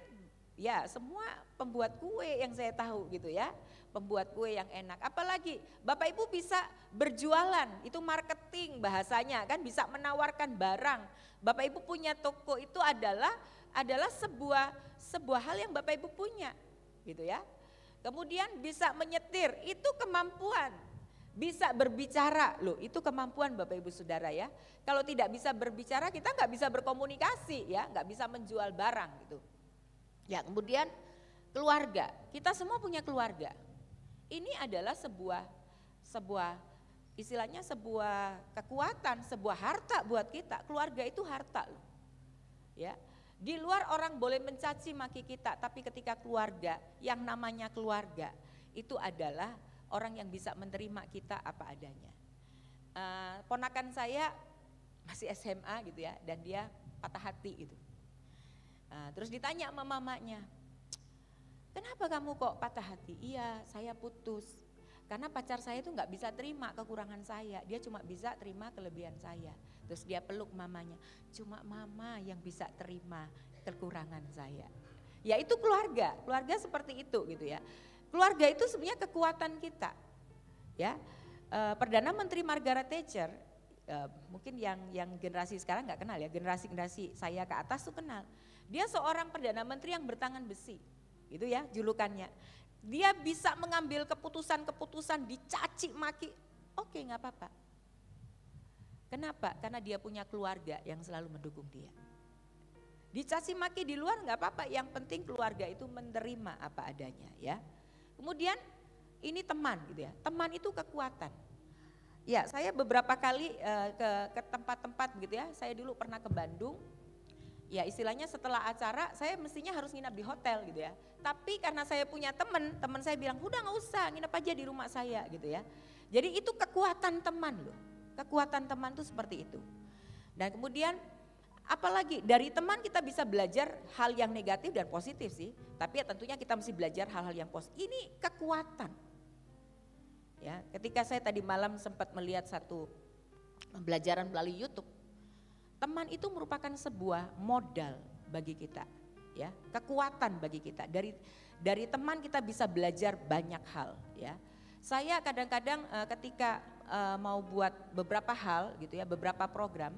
Ya, semua pembuat kue yang saya tahu gitu ya. Pembuat kue yang enak. Apalagi Bapak Ibu bisa berjualan, itu marketing bahasanya kan, bisa menawarkan barang. Bapak Ibu punya toko itu adalah sebuah hal yang Bapak Ibu punya gitu ya. Kemudian bisa menyetir, itu kemampuan. Bisa berbicara, loh itu kemampuan Bapak Ibu Saudara ya. Kalau tidak bisa berbicara kita nggak bisa berkomunikasi ya, nggak bisa menjual barang gitu. Ya kemudian keluarga, kita semua punya keluarga. Ini adalah sebuah istilahnya sebuah kekuatan, sebuah harta buat kita. Keluarga itu harta loh. Ya. Di luar orang boleh mencaci maki kita, tapi ketika keluarga, yang namanya keluarga itu adalah orang yang bisa menerima kita apa adanya. Ponakan saya masih SMA gitu ya, dan dia patah hati gitu. Terus ditanya sama mamanya, kenapa kamu kok patah hati? Iya, saya putus. Karena pacar saya itu nggak bisa terima kekurangan saya, dia cuma bisa terima kelebihan saya. Terus dia peluk mamanya, cuma mama yang bisa terima kekurangan saya. Ya itu keluarga seperti itu gitu ya. Keluarga itu sebenarnya kekuatan kita. Ya, Perdana Menteri Margaret Thatcher, mungkin yang generasi sekarang nggak kenal ya, generasi saya ke atas tuh kenal. Dia seorang Perdana Menteri yang bertangan besi, gitu ya julukannya. Dia bisa mengambil keputusan-keputusan dicaci maki, oke nggak apa-apa. Kenapa? Karena dia punya keluarga yang selalu mendukung dia. Dicaci maki di luar nggak apa-apa, yang penting keluarga itu menerima apa adanya ya. Kemudian ini teman gitu ya, teman itu kekuatan. Ya saya beberapa kali ke tempat-tempat gitu ya, saya dulu pernah ke Bandung. Ya istilahnya setelah acara saya mestinya harus nginap di hotel gitu ya. Tapi karena saya punya teman saya bilang udah gak usah, nginap aja di rumah saya gitu ya. Jadi itu kekuatan teman loh, kekuatan teman tuh seperti itu. Dan kemudian apalagi dari teman kita bisa belajar hal yang negatif dan positif sih. Tapi ya tentunya kita mesti belajar hal-hal yang positif, ini kekuatan. Ya, ketika saya tadi malam sempat melihat satu pembelajaran melalui YouTube, teman itu merupakan sebuah modal bagi kita, ya, kekuatan bagi kita. Dari teman kita bisa belajar banyak hal, ya. Saya kadang-kadang ketika mau buat beberapa hal gitu ya, beberapa program,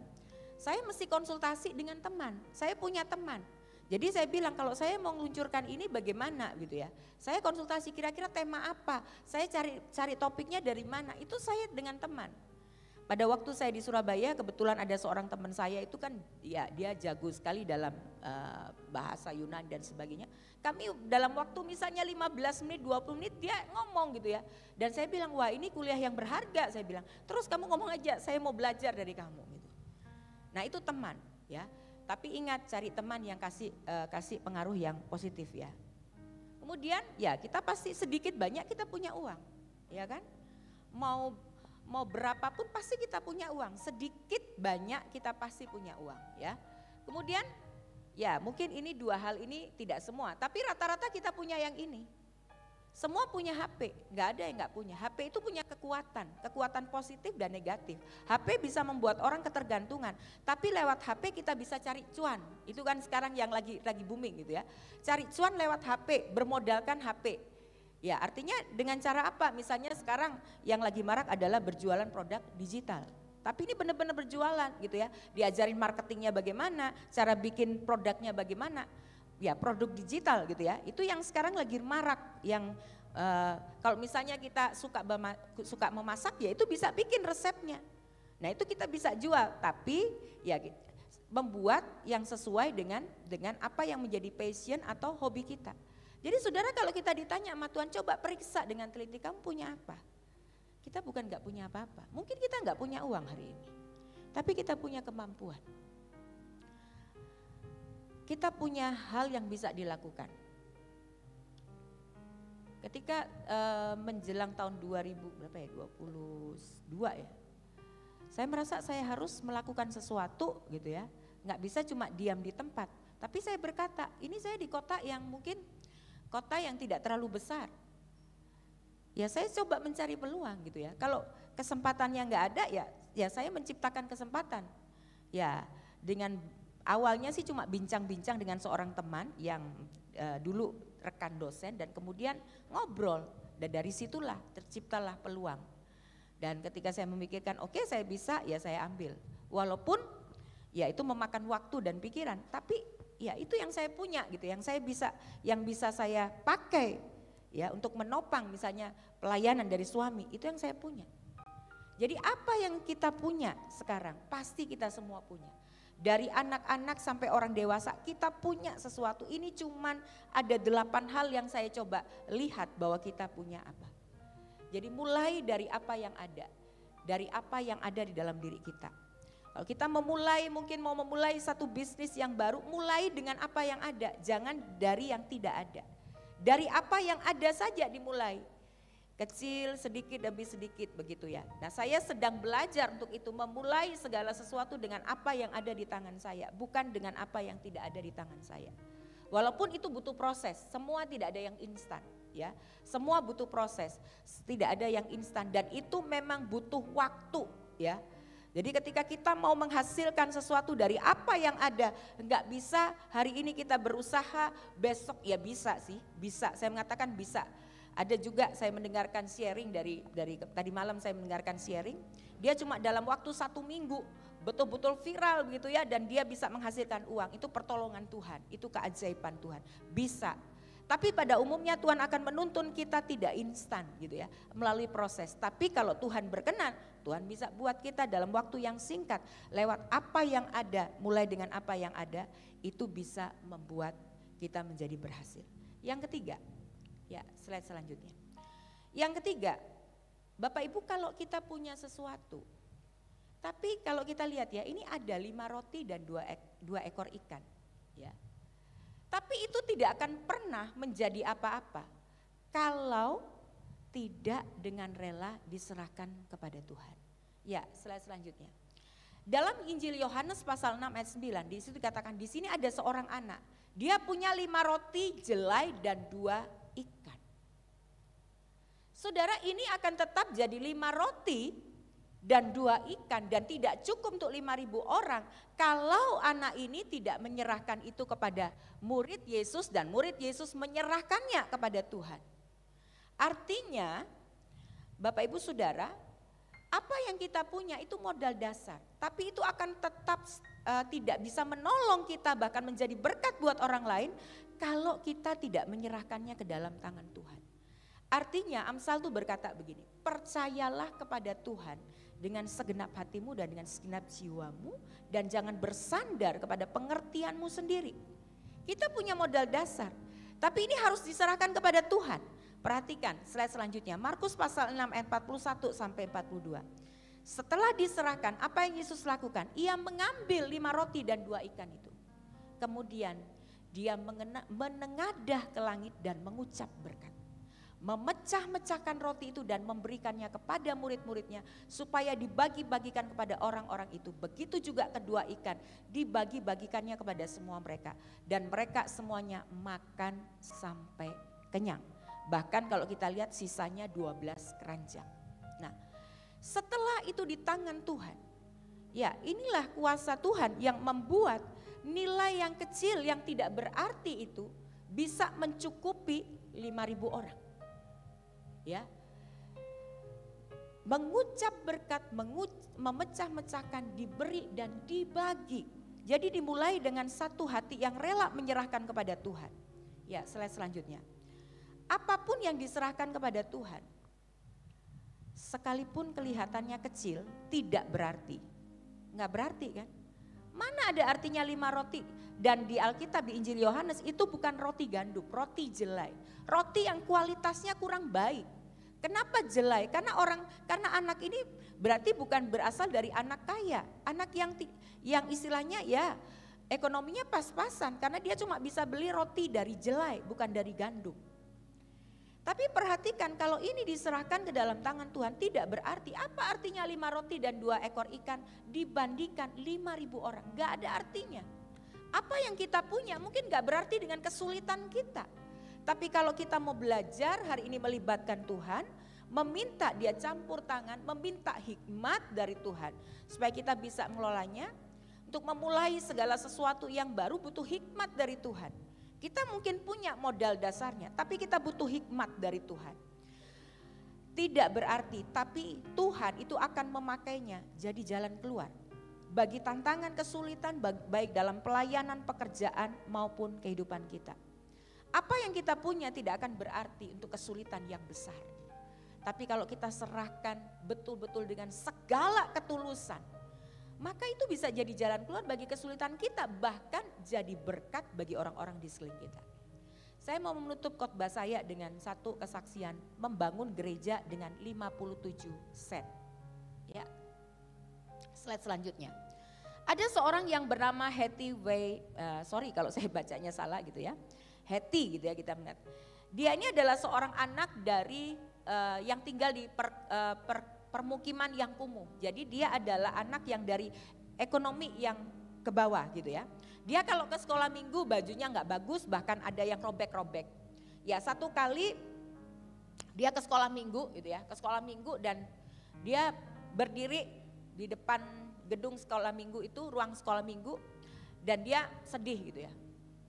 saya mesti konsultasi dengan teman. Saya punya teman. Jadi saya bilang kalau saya mau meluncurkan ini bagaimana gitu ya. Saya konsultasi kira-kira tema apa, saya cari topiknya dari mana, itu saya dengan teman. Pada waktu saya di Surabaya kebetulan ada seorang teman saya itu kan ya dia jago sekali dalam bahasa Yunani dan sebagainya. Kami dalam waktu misalnya 15 menit, 20 menit dia ngomong gitu ya. Dan saya bilang wah ini kuliah yang berharga, saya bilang. Terus kamu ngomong aja, saya mau belajar dari kamu gitu. Nah itu teman ya. Tapi ingat cari teman yang kasih pengaruh yang positif ya. Kemudian ya kita pasti sedikit banyak kita punya uang, ya kan? Mau berapapun pasti kita punya uang, sedikit banyak kita pasti punya uang ya. Kemudian ya mungkin ini dua hal ini tidak semua, tapi rata-rata kita punya yang ini. Semua punya HP, nggak ada yang nggak punya. HP itu punya kekuatan positif dan negatif. HP bisa membuat orang ketergantungan, tapi lewat HP kita bisa cari cuan. Itu kan sekarang yang lagi booming gitu ya. Cari cuan lewat HP, bermodalkan HP. Ya artinya dengan cara apa? Misalnya sekarang yang lagi marak adalah berjualan produk digital. Tapi ini benar-benar berjualan gitu ya. Diajarin marketingnya bagaimana, cara bikin produknya bagaimana. Ya produk digital gitu ya, itu yang sekarang lagi marak, yang kalau misalnya kita suka memasak ya itu bisa bikin resepnya. Nah itu kita bisa jual, tapi ya membuat yang sesuai dengan apa yang menjadi passion atau hobi kita. Jadi saudara kalau kita ditanya sama Tuhan, coba periksa dengan teliti kamu punya apa. Kita bukan gak punya apa-apa, mungkin kita gak punya uang hari ini, tapi kita punya kemampuan. Kita punya hal yang bisa dilakukan. Ketika menjelang tahun 2022 ya, saya merasa saya harus melakukan sesuatu gitu ya, nggak bisa cuma diam di tempat. Tapi saya berkata, ini saya di kota yang mungkin kota yang tidak terlalu besar. Ya saya coba mencari peluang gitu ya. Kalau kesempatannya nggak ada ya saya menciptakan kesempatan. Ya dengan awalnya sih cuma bincang-bincang dengan seorang teman yang dulu rekan dosen dan kemudian ngobrol. Dan dari situlah terciptalah peluang. Dan ketika saya memikirkan oke, saya bisa, ya saya ambil. Walaupun ya itu memakan waktu dan pikiran, tapi ya itu yang saya punya gitu, yang bisa saya pakai ya untuk menopang misalnya pelayanan dari suami, itu yang saya punya. Jadi apa yang kita punya sekarang pasti kita semua punya. Dari anak-anak sampai orang dewasa kita punya sesuatu. Ini cuman ada 8 hal yang saya coba lihat bahwa kita punya apa. Jadi mulai dari apa yang ada, dari apa yang ada di dalam diri kita. Kalau kita mungkin mau memulai satu bisnis yang baru, mulai dengan apa yang ada, jangan dari yang tidak ada. Dari apa yang ada saja dimulai. Kecil sedikit demi sedikit begitu ya. Nah saya sedang belajar untuk itu, memulai segala sesuatu dengan apa yang ada di tangan saya, bukan dengan apa yang tidak ada di tangan saya. Walaupun itu butuh proses, semua tidak ada yang instan ya. Semua butuh proses, tidak ada yang instan dan itu memang butuh waktu ya. Jadi ketika kita mau menghasilkan sesuatu dari apa yang ada, enggak bisa hari ini kita berusaha, besok ya bisa sih, bisa. Saya mengatakan bisa. Ada juga saya mendengarkan sharing dari tadi malam saya mendengarkan sharing, dia cuma dalam waktu 1 minggu betul-betul viral begitu ya dan dia bisa menghasilkan uang. Itu pertolongan Tuhan, itu keajaiban Tuhan, bisa. Tapi pada umumnya Tuhan akan menuntun kita tidak instan gitu ya, melalui proses. Tapi kalau Tuhan berkenan, Tuhan bisa buat kita dalam waktu yang singkat, lewat apa yang ada, mulai dengan apa yang ada, itu bisa membuat kita menjadi berhasil. Yang ketiga, ya slide selanjutnya. Yang ketiga, Bapak Ibu kalau kita punya sesuatu, tapi kalau kita lihat ya ini ada 5 roti dan 2 ekor ikan ya. Tapi itu tidak akan pernah menjadi apa-apa kalau tidak dengan rela diserahkan kepada Tuhan. Ya, slide selanjutnya. Dalam Injil Yohanes pasal 6 ayat 9 di situ dikatakan di sini ada seorang anak. Dia punya 5 roti, jelai dan 2 ikan. Saudara, ini akan tetap jadi 5 roti dan 2 ikan dan tidak cukup untuk 5.000 orang kalau anak ini tidak menyerahkan itu kepada murid Yesus dan murid Yesus menyerahkannya kepada Tuhan. Artinya Bapak Ibu Saudara, apa yang kita punya itu modal dasar, tapi itu akan tetap tidak bisa menolong kita bahkan menjadi berkat buat orang lain kalau kita tidak menyerahkannya ke dalam tangan Tuhan. Artinya Amsal itu berkata begini, percayalah kepada Tuhan dengan segenap hatimu dan dengan segenap jiwamu dan jangan bersandar kepada pengertianmu sendiri. Kita punya modal dasar, tapi ini harus diserahkan kepada Tuhan. Perhatikan slide selanjutnya, Markus pasal 6 ayat 41 sampai 42. Setelah diserahkan, apa yang Yesus lakukan? Ia mengambil 5 roti dan 2 ikan itu. Kemudian dia menengadah ke langit dan mengucap berkat. Memecah-mecahkan roti itu dan memberikannya kepada murid-muridnya supaya dibagi-bagikan kepada orang-orang itu. Begitu juga kedua ikan dibagi-bagikannya kepada semua mereka. Dan mereka semuanya makan sampai kenyang. Bahkan kalau kita lihat sisanya 12 keranjang. Nah, setelah itu di tangan Tuhan, ya inilah kuasa Tuhan yang membuat nilai yang kecil yang tidak berarti itu bisa mencukupi 5.000 orang. Ya, mengucap berkat, memecah-mecahkan, diberi dan dibagi. Jadi dimulai dengan satu hati yang rela menyerahkan kepada Tuhan. Ya, slide selanjutnya. Apapun yang diserahkan kepada Tuhan, sekalipun kelihatannya kecil, tidak berarti. Enggak berarti kan? Mana ada artinya 5 roti? Dan di Alkitab di Injil Yohanes itu bukan roti gandum, roti jelai. Roti yang kualitasnya kurang baik. Kenapa jelai? Karena anak ini berarti bukan berasal dari anak kaya. Anak yang istilahnya ya ekonominya pas-pasan karena dia cuma bisa beli roti dari jelai bukan dari gandum. Tapi perhatikan kalau ini diserahkan ke dalam tangan Tuhan tidak berarti. Apa artinya 5 roti dan 2 ekor ikan dibandingkan 5.000 orang? Gak ada artinya. Apa yang kita punya mungkin gak berarti dengan kesulitan kita. Tapi kalau kita mau belajar hari ini melibatkan Tuhan, meminta dia campur tangan, meminta hikmat dari Tuhan. Supaya kita bisa mengelolanya, untuk memulai segala sesuatu yang baru butuh hikmat dari Tuhan. Kita mungkin punya modal dasarnya, tapi kita butuh hikmat dari Tuhan. Tidak berarti, tapi Tuhan itu akan memakainya jadi jalan keluar. Bagi tantangan kesulitan, baik dalam pelayanan, pekerjaan maupun kehidupan kita. Apa yang kita punya tidak akan berarti untuk kesulitan yang besar. Tapi kalau kita serahkan betul-betul dengan segala ketulusan, maka itu bisa jadi jalan keluar bagi kesulitan kita, bahkan jadi berkat bagi orang-orang di sekeliling kita. Saya mau menutup khotbah saya dengan satu kesaksian membangun gereja dengan 57 sen. Ya. Slide selanjutnya. Ada seorang yang bernama Hetty Way, sorry kalau saya bacanya salah gitu ya. Hetty gitu ya kita melihat. Dia ini adalah seorang anak dari yang tinggal di permukiman yang kumuh. Jadi dia adalah anak yang dari ekonomi yang ke bawah gitu ya. Dia kalau ke sekolah minggu bajunya nggak bagus, bahkan ada yang robek-robek. Ya satu kali dia ke sekolah minggu gitu ya, ke sekolah minggu dan dia berdiri di depan gedung sekolah minggu itu, ruang sekolah minggu, dan dia sedih gitu ya.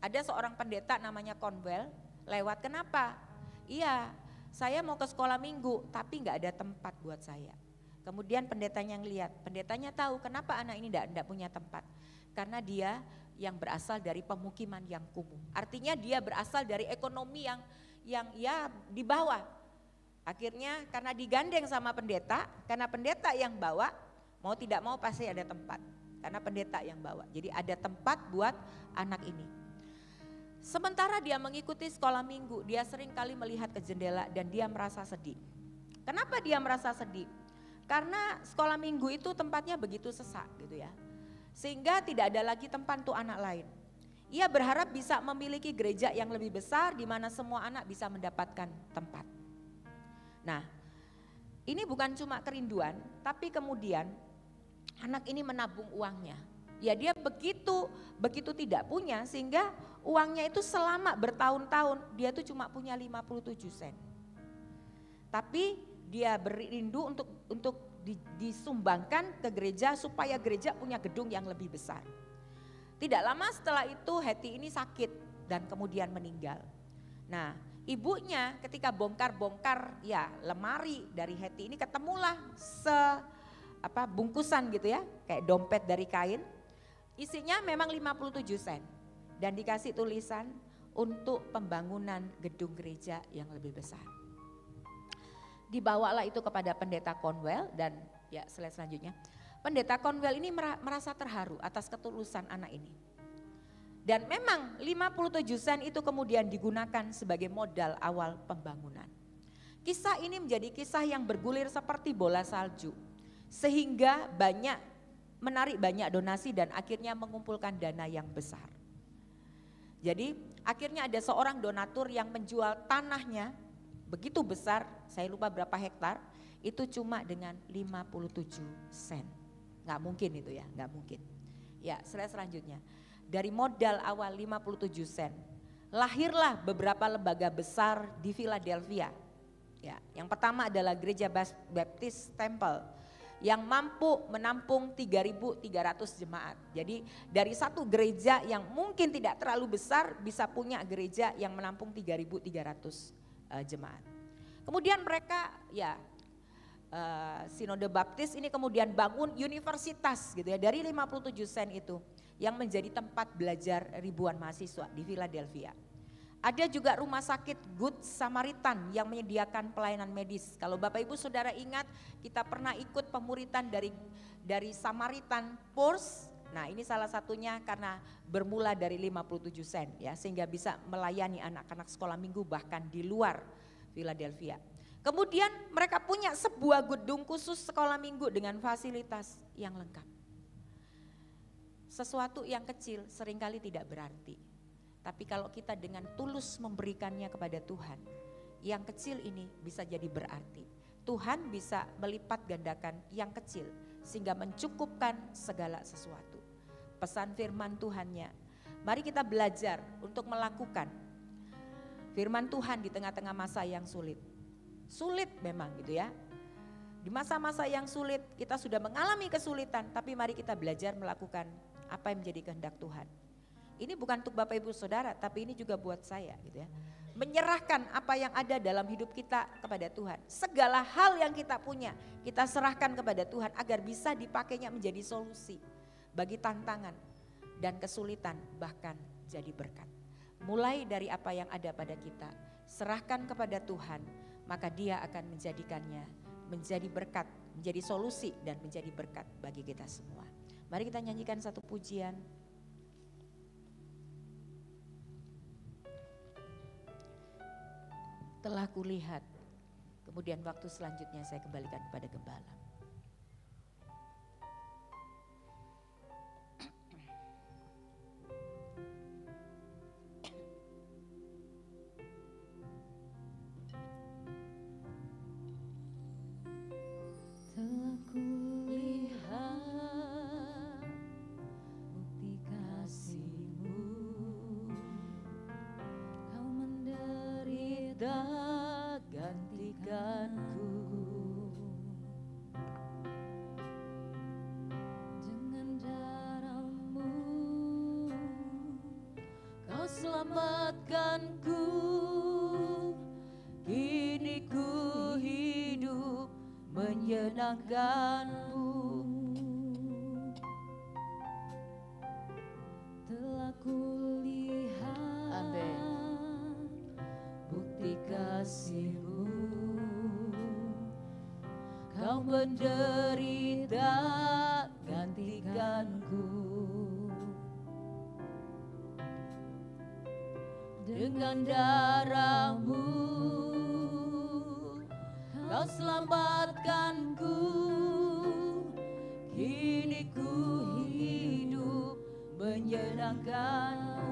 Ada seorang pendeta namanya Conwell lewat, kenapa? Iya, saya mau ke sekolah minggu tapi nggak ada tempat buat saya. Kemudian pendetanya ngeliat, pendetanya tahu kenapa anak ini enggak punya tempat. Karena dia yang berasal dari pemukiman yang kumuh. Artinya dia berasal dari ekonomi yang ya di bawah. Akhirnya karena digandeng sama pendeta, karena pendeta yang bawa, mau tidak mau pasti ada tempat. Karena pendeta yang bawa, jadi ada tempat buat anak ini. Sementara dia mengikuti sekolah minggu, dia sering kali melihat ke jendela dan dia merasa sedih. Kenapa dia merasa sedih? Karena sekolah minggu itu tempatnya begitu sesak gitu ya. Sehingga tidak ada lagi tempat untuk anak lain. Ia berharap bisa memiliki gereja yang lebih besar di mana semua anak bisa mendapatkan tempat. Nah, ini bukan cuma kerinduan, tapi kemudian anak ini menabung uangnya. Ya dia begitu tidak punya sehingga uangnya itu selama bertahun-tahun dia tuh cuma punya 57 sen. Tapi dia berindu untuk disumbangkan ke gereja supaya gereja punya gedung yang lebih besar. Tidak lama setelah itu Hetty ini sakit dan kemudian meninggal. Nah ibunya ketika bongkar-bongkar ya lemari dari Hetty ini ketemulah bungkusan gitu ya, kayak dompet dari kain. Isinya memang 57 sen dan dikasih tulisan untuk pembangunan gedung gereja yang lebih besar. Dibawalah itu kepada pendeta Conwell dan ya slide selanjutnya. Pendeta Conwell ini merasa terharu atas ketulusan anak ini. Dan memang 57 sen itu kemudian digunakan sebagai modal awal pembangunan. Kisah ini menjadi kisah yang bergulir seperti bola salju. Sehingga menarik banyak donasi dan akhirnya mengumpulkan dana yang besar. Jadi akhirnya ada seorang donatur yang menjual tanahnya begitu besar, saya lupa berapa hektar, itu cuma dengan 57 sen. Nggak mungkin itu ya, nggak mungkin. Ya slide selanjutnya. Dari modal awal 57 sen, lahirlah beberapa lembaga besar di Philadelphia. Ya, yang pertama adalah Gereja Baptist Temple yang mampu menampung 3.300 jemaat. Jadi dari satu gereja yang mungkin tidak terlalu besar bisa punya gereja yang menampung 3.300 jemaat. Kemudian mereka Sinode Baptis ini kemudian bangun universitas gitu ya dari 57 sen itu yang menjadi tempat belajar ribuan mahasiswa di Philadelphia. Ada juga rumah sakit Good Samaritan yang menyediakan pelayanan medis. Kalau Bapak Ibu Saudara ingat kita pernah ikut pemuritan dari Samaritan Purs. Nah ini salah satunya karena bermula dari 57 sen ya sehingga bisa melayani anak-anak sekolah minggu bahkan di luar Philadelphia. Kemudian mereka punya sebuah gedung khusus sekolah minggu dengan fasilitas yang lengkap. Sesuatu yang kecil seringkali tidak berarti. Tapi kalau kita dengan tulus memberikannya kepada Tuhan, yang kecil ini bisa jadi berarti. Tuhan bisa melipat gandakan yang kecil sehingga mencukupkan segala sesuatu. Pesan firman Tuhannya, mari kita belajar untuk melakukan firman Tuhan di tengah-tengah masa yang sulit. Sulit memang gitu ya. Di masa-masa yang sulit kita sudah mengalami kesulitan, tapi mari kita belajar melakukan apa yang menjadi kehendak Tuhan. Ini bukan untuk Bapak Ibu Saudara, tapi ini juga buat saya gitu ya. Menyerahkan apa yang ada dalam hidup kita kepada Tuhan. Segala hal yang kita punya, kita serahkan kepada Tuhan agar bisa dipakainya menjadi solusi bagi tantangan dan kesulitan, bahkan jadi berkat. Mulai dari apa yang ada pada kita, serahkan kepada Tuhan, maka Dia akan menjadikannya menjadi berkat, menjadi solusi dan menjadi berkat bagi kita semua. Mari kita nyanyikan satu pujian. Telah kulihat, kemudian waktu selanjutnya saya kembalikan kepada gembala. Telah kulihat bukti kasih-Mu, Kau menderita gantikanku. Dengan darah-Mu Kau selamatkanku. Kini ku hidup menyenangkan-Mu. Telah kulihat Amin. bukti kasih-Mu, Kau menderita gantikanku. Dengan darah-Mu Kau selamatkanku. Kini ku hidup menyenangkan-Mu.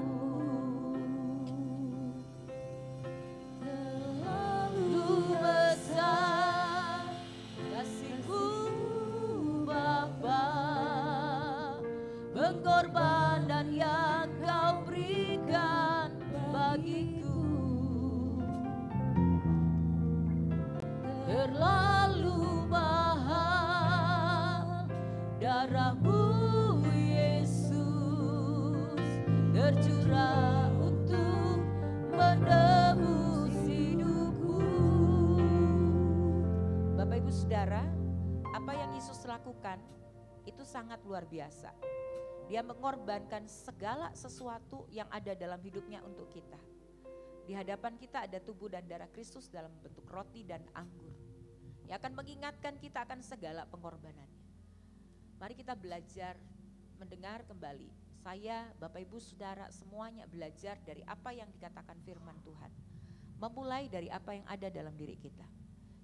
Terlalu besar kasih-Mu Bapa, pengorbanan yang Kau berikan bagiku. Terlalu mahal darah-Mu Yesus, tercurah untuk menebus hidupku. Bapak Ibu Saudara, apa yang Yesus lakukan itu sangat luar biasa. Dia mengorbankan segala sesuatu yang ada dalam hidupnya untuk kita. Di hadapan kita ada tubuh dan darah Kristus dalam bentuk roti dan anggur, yang akan mengingatkan kita akan segala pengorbanannya. Mari kita belajar mendengar kembali. Saya, Bapak Ibu Saudara semuanya belajar dari apa yang dikatakan firman Tuhan. Memulai dari apa yang ada dalam diri kita.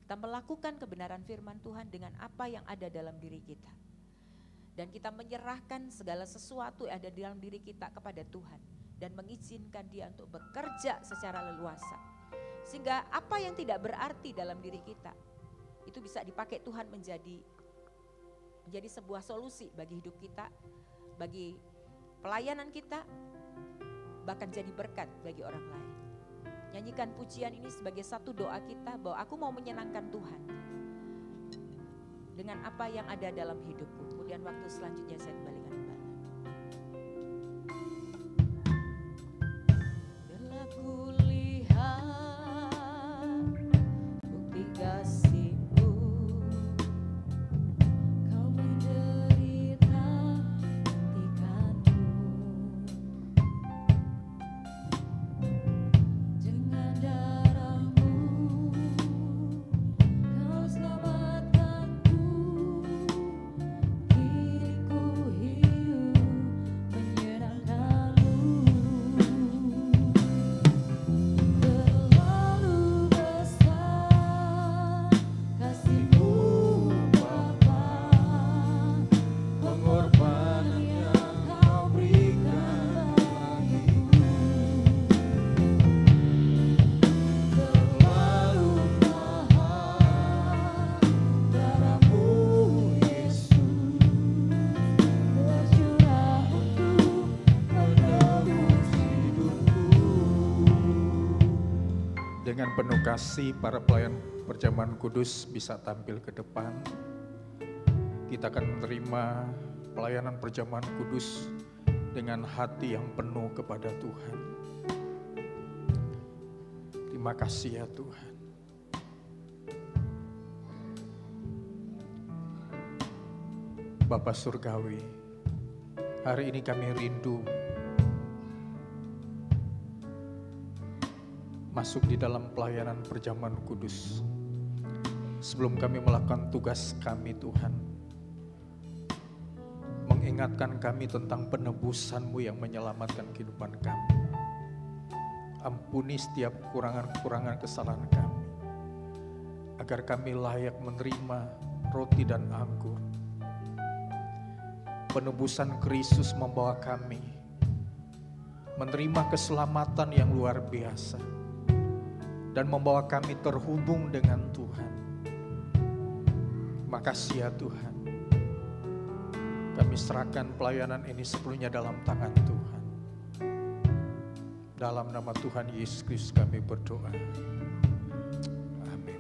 Kita melakukan kebenaran firman Tuhan dengan apa yang ada dalam diri kita. Dan kita menyerahkan segala sesuatu yang ada di dalam diri kita kepada Tuhan. Dan mengizinkan Dia untuk bekerja secara leluasa. Sehingga apa yang tidak berarti dalam diri kita, itu bisa dipakai Tuhan menjadi sebuah solusi bagi hidup kita, bagi pelayanan kita, bahkan jadi berkat bagi orang lain. Nyanyikan pujian ini sebagai satu doa kita bahwa aku mau menyenangkan Tuhan dengan apa yang ada dalam hidupku. Kemudian waktu selanjutnya saya kembalikan kembali. Telah kulihat bukti kasih-Mu, Kau menderita gantikanku. Dengan darah-Mu Kau selamatkanku. Kini ku hidup menyenangkan-Mu. Terlalu besar kasih-Mu Bapa, pengorbanan yang Kau berikan bagiku. Terlalu mahal darah-Mu Yesus, tercurah untuk menebus hidupku. Dengan penuh kasih para pelayan perjamuan kudus bisa tampil ke depan. Kita akan menerima pelayanan perjamuan kudus dengan hati yang penuh kepada Tuhan. Terima kasih ya Tuhan. Bapa Surgawi, hari ini kami rindu masuk di dalam pelayanan perjamuan kudus. Sebelum kami melakukan tugas kami Tuhan, mengingatkan kami tentang penebusan-Mu yang menyelamatkan kehidupan kami. Ampuni setiap kekurangan-kekurangan kesalahan kami, agar kami layak menerima roti dan anggur. Penebusan Kristus membawa kami menerima keselamatan yang luar biasa dan membawa kami terhubung dengan Tuhan. Makasih ya Tuhan. Kami serahkan pelayanan ini sepenuhnya dalam tangan Tuhan. Dalam nama Tuhan Yesus Kristus kami berdoa. Amin.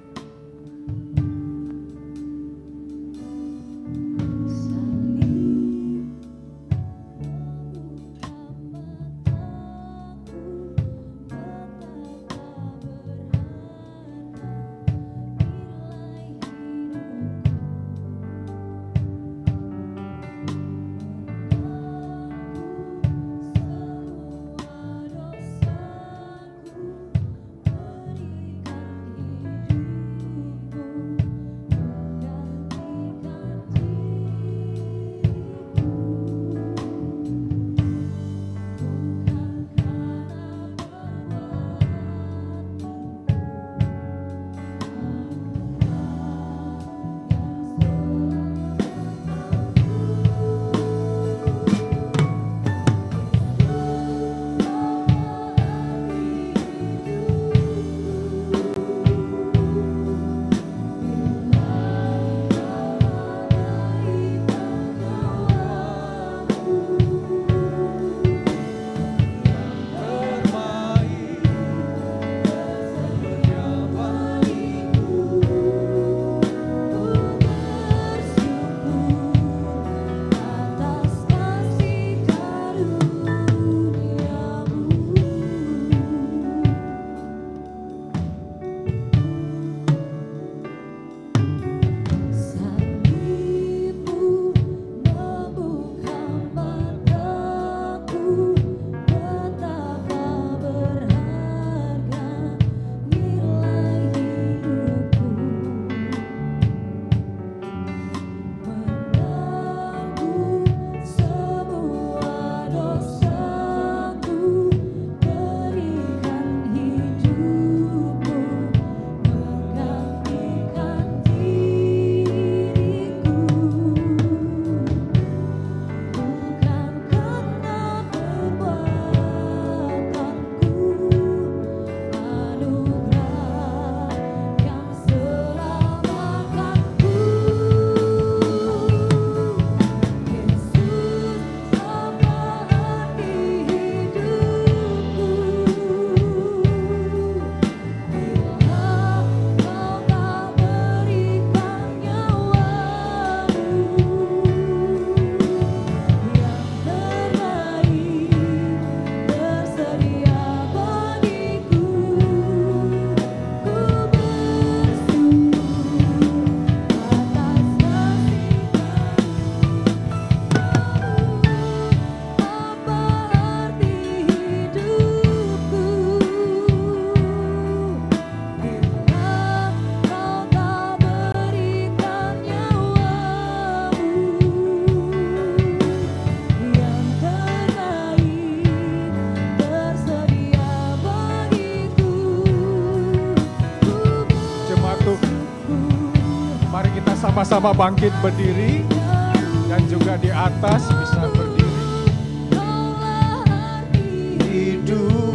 Sama-sama bangkit berdiri dan juga di atas bisa berdiri. Hidup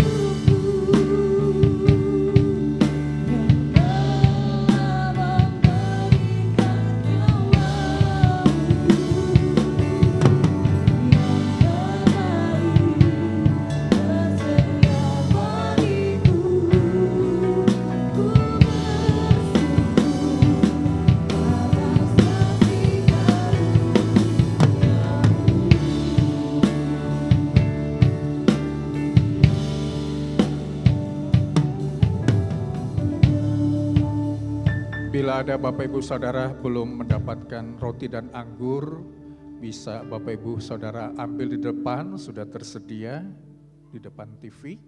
Bila ada Bapak Ibu Saudara belum mendapatkan roti dan anggur, bisa Bapak Ibu Saudara ambil di depan, sudah tersedia di depan TV.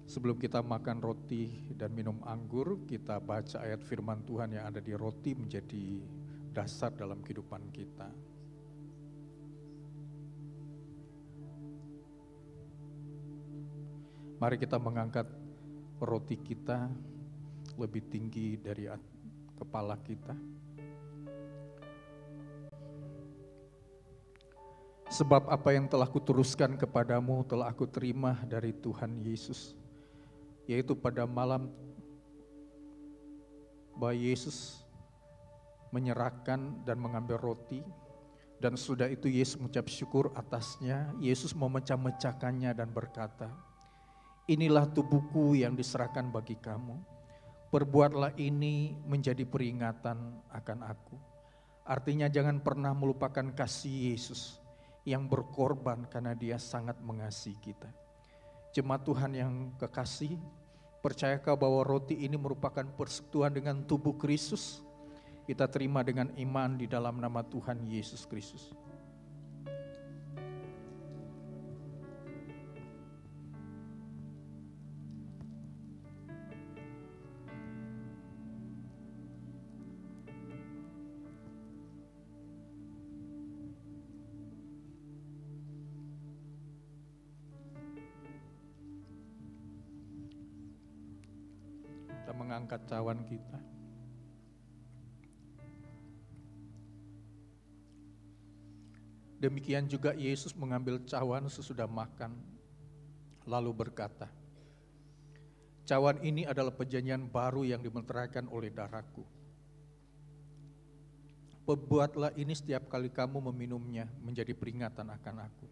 Sebelum kita makan roti dan minum anggur, kita baca ayat firman Tuhan yang ada di roti menjadi dasar dalam kehidupan kita. Mari kita mengangkat roti kita lebih tinggi dari kepala kita. Sebab apa yang telah kuteruskan kepadamu telah aku terima dari Tuhan Yesus, yaitu pada malam bahwa Yesus menyerahkan dan mengambil roti, dan sudah itu Yesus mengucap syukur atasnya. Yesus memecah-mecahkannya dan berkata, inilah tubuhku yang diserahkan bagi kamu. Perbuatlah ini menjadi peringatan akan aku. Artinya jangan pernah melupakan kasih Yesus yang berkorban karena Dia sangat mengasihi kita. Jemaat Tuhan yang kekasih, percayakah bahwa roti ini merupakan persekutuan dengan tubuh Kristus? Kita terima dengan iman di dalam nama Tuhan Yesus Kristus. Kita mengangkat cawan kita. Demikian juga Yesus mengambil cawan sesudah makan, lalu berkata, cawan ini adalah perjanjian baru yang dimeteraikan oleh darahku. Perbuatlah ini setiap kali kamu meminumnya menjadi peringatan akan aku.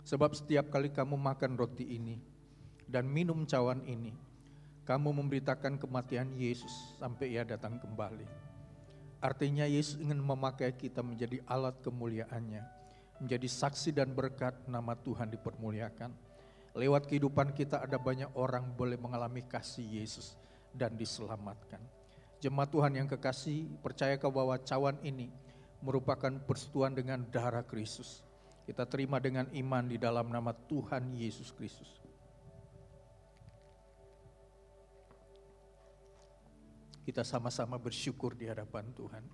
Sebab setiap kali kamu makan roti ini dan minum cawan ini, kamu memberitakan kematian Yesus sampai Ia datang kembali. Artinya Yesus ingin memakai kita menjadi alat kemuliaan-Nya, menjadi saksi dan berkat nama Tuhan dipermuliakan. Lewat kehidupan kita ada banyak orang boleh mengalami kasih Yesus dan diselamatkan. Jemaat Tuhan yang kekasih, percayakah bahwa cawan ini merupakan persekutuan dengan darah Kristus? Kita terima dengan iman di dalam nama Tuhan Yesus Kristus. Kita sama-sama bersyukur di hadapan Tuhan.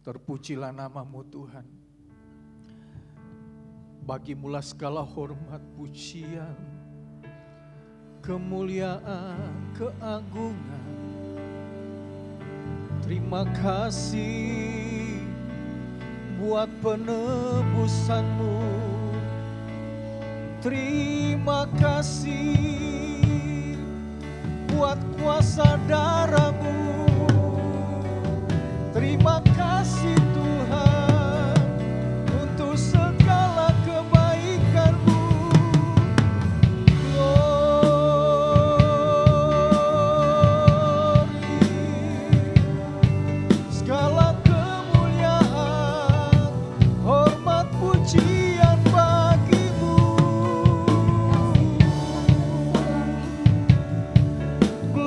Terpujilah nama-Mu Tuhan. Bagimulah segala hormat, pujian, kemuliaan, keagungan. Terima kasih buat penebusan-Mu. Terima kasih buat kuasa darah-Mu. Terima kasih Tuhan untuk segala kebaikan-Mu. Glory, segala kemuliaan, hormat, pujian bagi-Mu.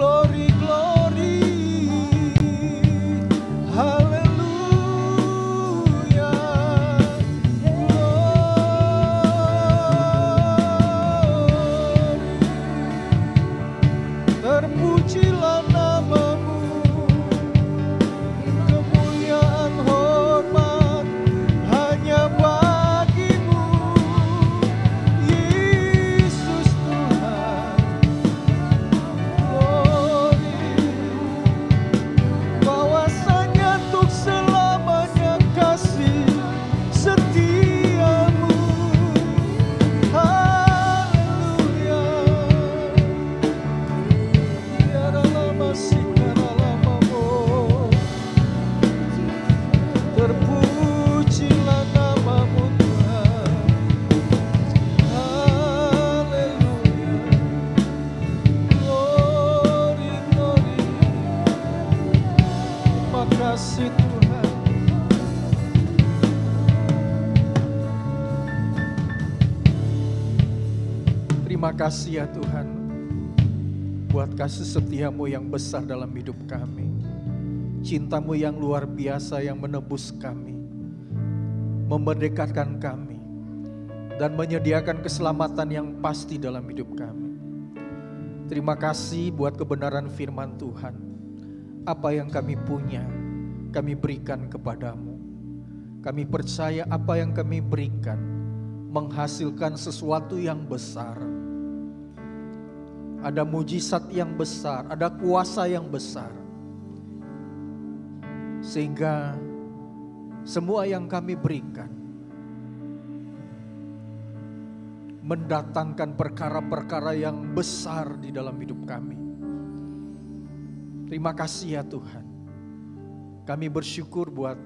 Glory, glory, haleluya, glory. Terpujilah nama-Mu, kemuliaan hormat hanya bagi-Mu, Yesus Tuhan. Bahwasanya untuk selamanya kasih setia-Mu. Haleluya. Biarlah masih karalamamu. Terpujilah nama-Mu Tuhan. Haleluya. Glory, glory. Terima kasih Tuhan. Terima kasih ya Tuhan. buat kasih setiamu yang besar dalam hidup kami. Cintamu yang luar biasa yang menebus kami, memerdekakan kami, dan menyediakan keselamatan yang pasti dalam hidup kami. Terima kasih buat kebenaran firman Tuhan. Apa yang kami punya, kami berikan kepadamu. Kami percaya apa yang kami berikan menghasilkan sesuatu yang besar. Ada mujizat yang besar, ada kuasa yang besar. Sehingga semua yang kami berikan mendatangkan perkara-perkara yang besar di dalam hidup kami. Terima kasih ya Tuhan. Kami bersyukur buat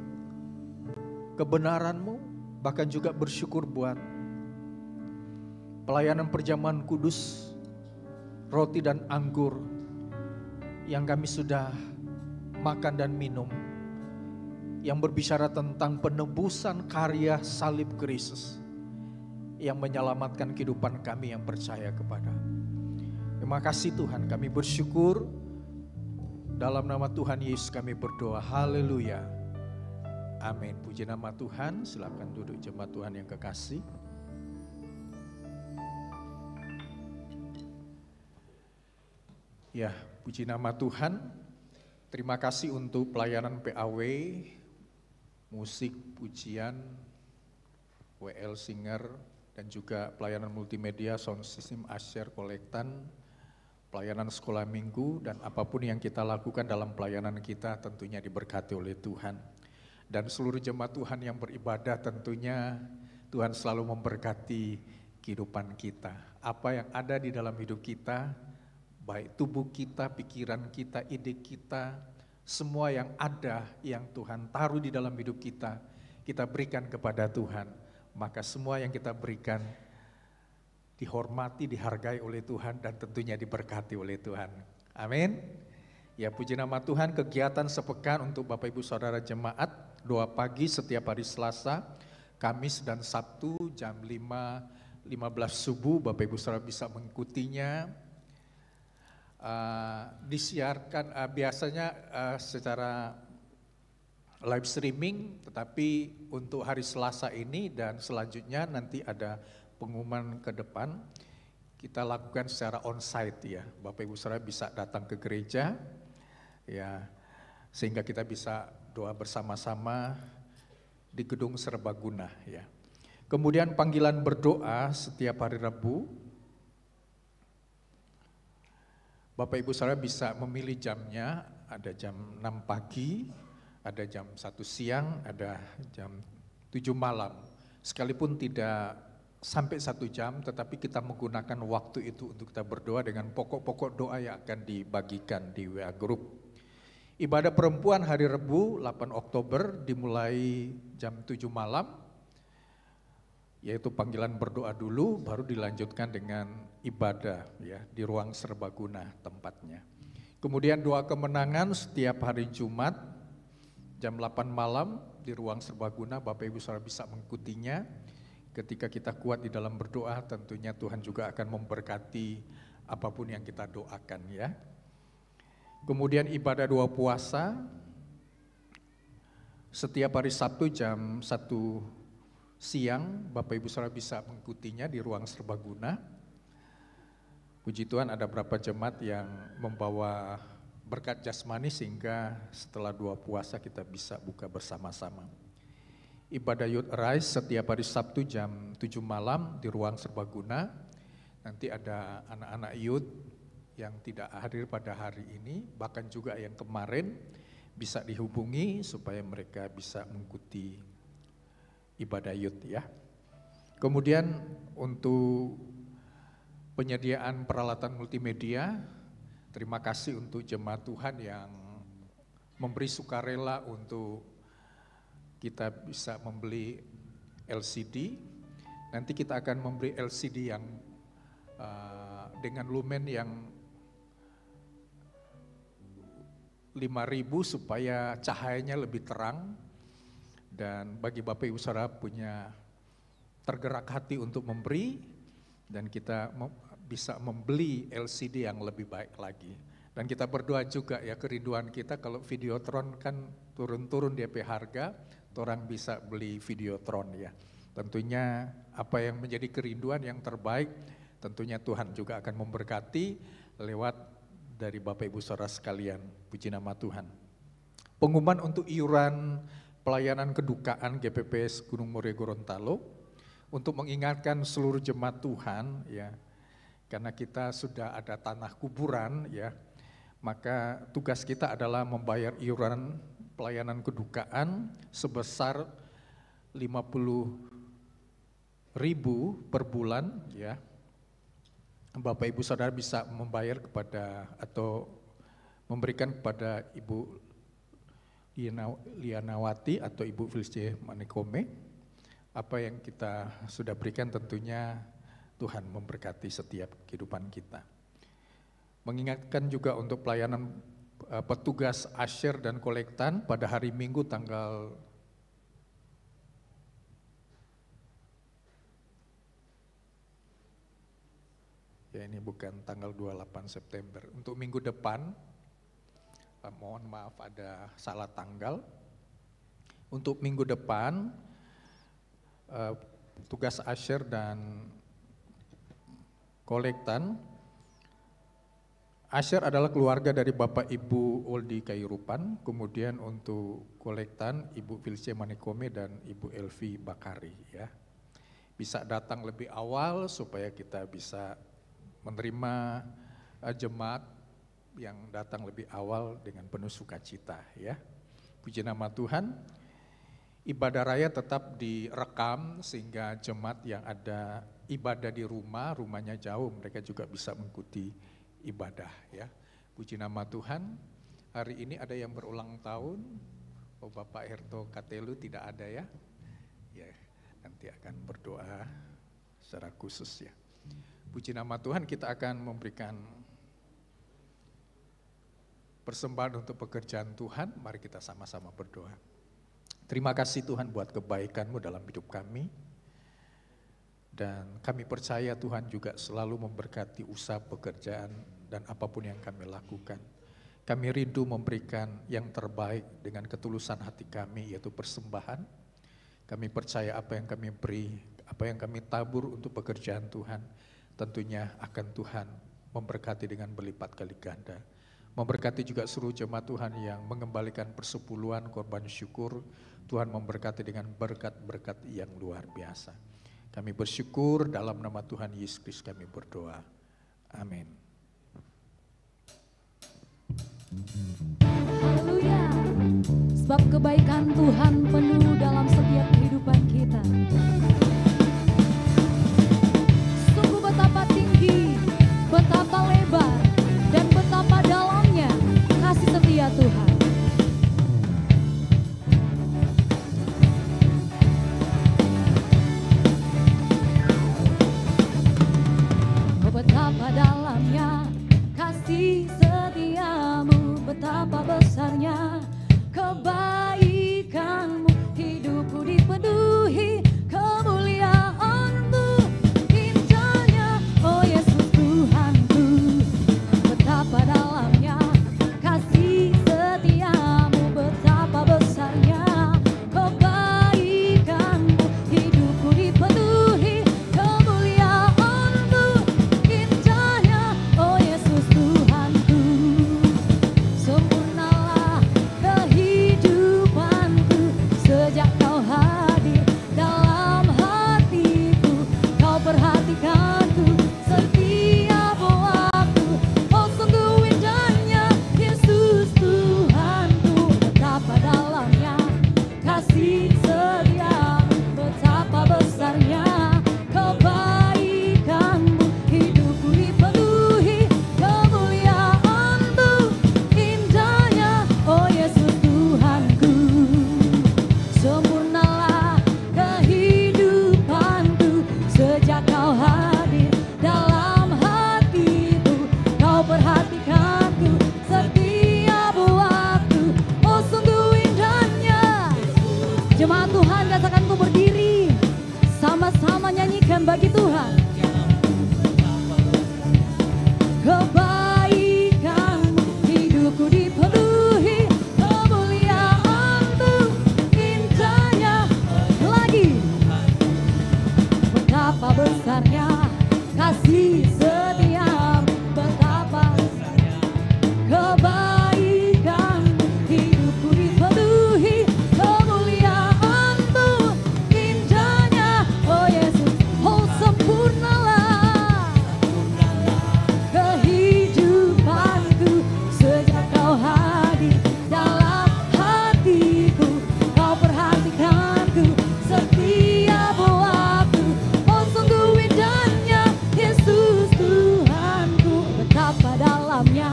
kebenaran-Mu, bahkan juga bersyukur buat pelayanan perjamuan kudus, roti dan anggur yang kami sudah makan dan minum, yang berbicara tentang penebusan karya salib Kristus yang menyelamatkan kehidupan kami yang percaya kepada. Terima kasih Tuhan, kami bersyukur. Dalam nama Tuhan Yesus kami berdoa, haleluya, amin. Puji nama Tuhan, silakan duduk jemaat Tuhan yang kekasih. Ya, puji nama Tuhan. Terima kasih untuk pelayanan PAW, musik, pujian, WL Singer, dan juga pelayanan multimedia, sound system, asyir, kolektan, pelayanan sekolah minggu, dan apapun yang kita lakukan dalam pelayanan kita tentunya diberkati oleh Tuhan. Dan seluruh jemaat Tuhan yang beribadah tentunya Tuhan selalu memberkati kehidupan kita. Apa yang ada di dalam hidup kita, baik tubuh kita, pikiran kita, ide kita, semua yang ada yang Tuhan taruh di dalam hidup kita berikan kepada Tuhan. Maka semua yang kita berikan dihormati, dihargai oleh Tuhan, dan tentunya diberkati oleh Tuhan. Amin. Ya, puji nama Tuhan. Kegiatan sepekan untuk Bapak Ibu Saudara jemaat, doa pagi setiap hari Selasa, Kamis dan Sabtu jam 5.15 subuh. Bapak Ibu Saudara bisa mengikutinya. Disiarkan biasanya secara live streaming, tetapi untuk hari Selasa ini dan selanjutnya nanti ada pengumuman ke depan, kita lakukan secara onsite ya. Bapak Ibu Saudara bisa datang ke gereja ya, sehingga kita bisa doa bersama-sama di gedung serbaguna ya. Kemudian panggilan berdoa setiap hari Rabu. Bapak Ibu Saudara bisa memilih jamnya, ada jam 6 pagi, ada jam 1 siang, ada jam 7 malam. Sekalipun tidak sampai 1 jam, tetapi kita menggunakan waktu itu untuk kita berdoa dengan pokok-pokok doa yang akan dibagikan di WA Group. Ibadah perempuan hari Rabu 8 Oktober dimulai jam 7 malam, yaitu panggilan berdoa dulu, baru dilanjutkan dengan ibadah ya di ruang serbaguna tempatnya. Kemudian doa kemenangan setiap hari Jumat jam 8 malam di ruang serbaguna, Bapak Ibu Saudara bisa mengikutinya. Ketika kita kuat di dalam berdoa, tentunya Tuhan juga akan memberkati apapun yang kita doakan ya. Kemudian ibadah doa puasa setiap hari Sabtu jam 1 siang, Bapak Ibu Saudara bisa mengikutinya di ruang serbaguna. Puji Tuhan ada beberapa jemaat yang membawa berkat jasmani sehingga setelah doa puasa kita bisa buka bersama-sama. Ibadah Youth Arise setiap hari Sabtu jam 7 malam di ruang serbaguna. Nanti ada anak-anak youth yang tidak hadir pada hari ini, bahkan juga yang kemarin bisa dihubungi supaya mereka bisa mengikuti ibadah youth ya. Kemudian untuk penyediaan peralatan multimedia, terima kasih untuk jemaat Tuhan yang memberi sukarela untuk kita bisa membeli LCD. Nanti kita akan memberi LCD yang dengan lumen yang 5.000 supaya cahayanya lebih terang. Dan bagi Bapak Ibu Saudara punya tergerak hati untuk memberi, dan kita bisa membeli LCD yang lebih baik lagi. Dan kita berdoa juga ya, kerinduan kita kalau Videotron kan turun-turun DP harga, orang bisa beli Videotron ya. Tentunya apa yang menjadi kerinduan yang terbaik, tentunya Tuhan juga akan memberkati lewat dari Bapak Ibu Saudara sekalian. Puji nama Tuhan. Pengumuman untuk iuran pelayanan kedukaan GPPS Gunung Muria Gorontalo untuk mengingatkan seluruh jemaat Tuhan ya, karena kita sudah ada tanah kuburan ya, maka tugas kita adalah membayar iuran pelayanan kedukaan sebesar 50.000 per bulan ya. Bapak Ibu Saudara bisa membayar kepada atau memberikan kepada Ibu Lianawati atau Ibu Felice Manikome. Apa yang kita sudah berikan tentunya Tuhan memberkati setiap kehidupan kita. Mengingatkan juga untuk pelayanan petugas asyir dan kolektan pada hari Minggu tanggal ya, ini bukan tanggal 28 September. Untuk minggu depan, mohon maaf ada salah tanggal. Untuk minggu depan, tugas asyir dan kolektan. Asyir adalah keluarga dari Bapak Ibu Oldi Kairupan, kemudian untuk kolektan Ibu Felice Manikome dan Ibu Elvi Bakari ya. Bisa datang lebih awal supaya kita bisa menerima jemaat yang datang lebih awal dengan penuh sukacita ya. Puji nama Tuhan. Ibadah raya tetap direkam sehingga jemaat yang ada ibadah di rumah, rumahnya jauh, mereka juga bisa mengikuti ibadah ya. Puji nama Tuhan. Hari ini ada yang berulang tahun. Oh, Bapak Herto Katelu tidak ada ya. Ya, nanti akan berdoa secara khusus ya. Puji nama Tuhan, kita akan memberikan persembahan untuk pekerjaan Tuhan. Mari kita sama-sama berdoa. Terima kasih Tuhan buat kebaikan-Mu dalam hidup kami. Dan kami percaya Tuhan juga selalu memberkati usaha pekerjaan dan apapun yang kami lakukan. Kami rindu memberikan yang terbaik dengan ketulusan hati kami, yaitu persembahan. Kami percaya apa yang kami beri, apa yang kami tabur untuk pekerjaan Tuhan, tentunya akan Tuhan memberkati dengan berlipat kali ganda. Memberkati juga seluruh jemaat Tuhan yang mengembalikan persepuluhan korban syukur. Tuhan memberkati dengan berkat-berkat yang luar biasa. Kami bersyukur dalam nama Tuhan Yesus Kristus kami berdoa. Amin. Haleluya. Sebab kebaikan Tuhan penuh dalam setiap kehidupan kita. Sungguh betapa tinggi, betapa lebar, dan betapa dalamnya kasih setia Tuhan. Betapa dalamnya kasih setiamu, betapa besarnya kebaikanmu, hidupku dipenuhi kemuliaanmu, indahnya oh Yesus Tuhanku. Betapa dalamnya kasih setiamu, betapa besarnya kebaikanmu, hidupku dipenuhi kemuliaanmu, indahnya oh Yesus Tuhanku. Sempurnalah kehidupanku sejak Kau hadir dalam hatiku. Kau perhatikanku setiap waktu. Oh sungguh indahnya Yesus Tuhanku. Betapa dalamnya kasih setiamu, betapa besarnya kebaikanmu, hidupku dipenuhi kemuliaanmu, indahnya oh Yesus Tuhanku. Sempurnalah kehidupanku sejak Kau hadir dalam hatiku. Kau perhatikanku setiap waktu. Oh sungguh indahnya. Jemaat Tuhan, katakanku berdiri, sama-sama nyanyikan bagi Tuhan. besarnya kasih setiamu, betapa kebaikan hidupku dipenuhi kemuliaan-Mu, indahnya oh Yesus, oh sempurnalah kehidupanku sejak Kau hadir dalam hatiku, Kau perhatikanku setiap waktu, oh sungguh indahnya Yesus Tuhanku, betapa dalamnya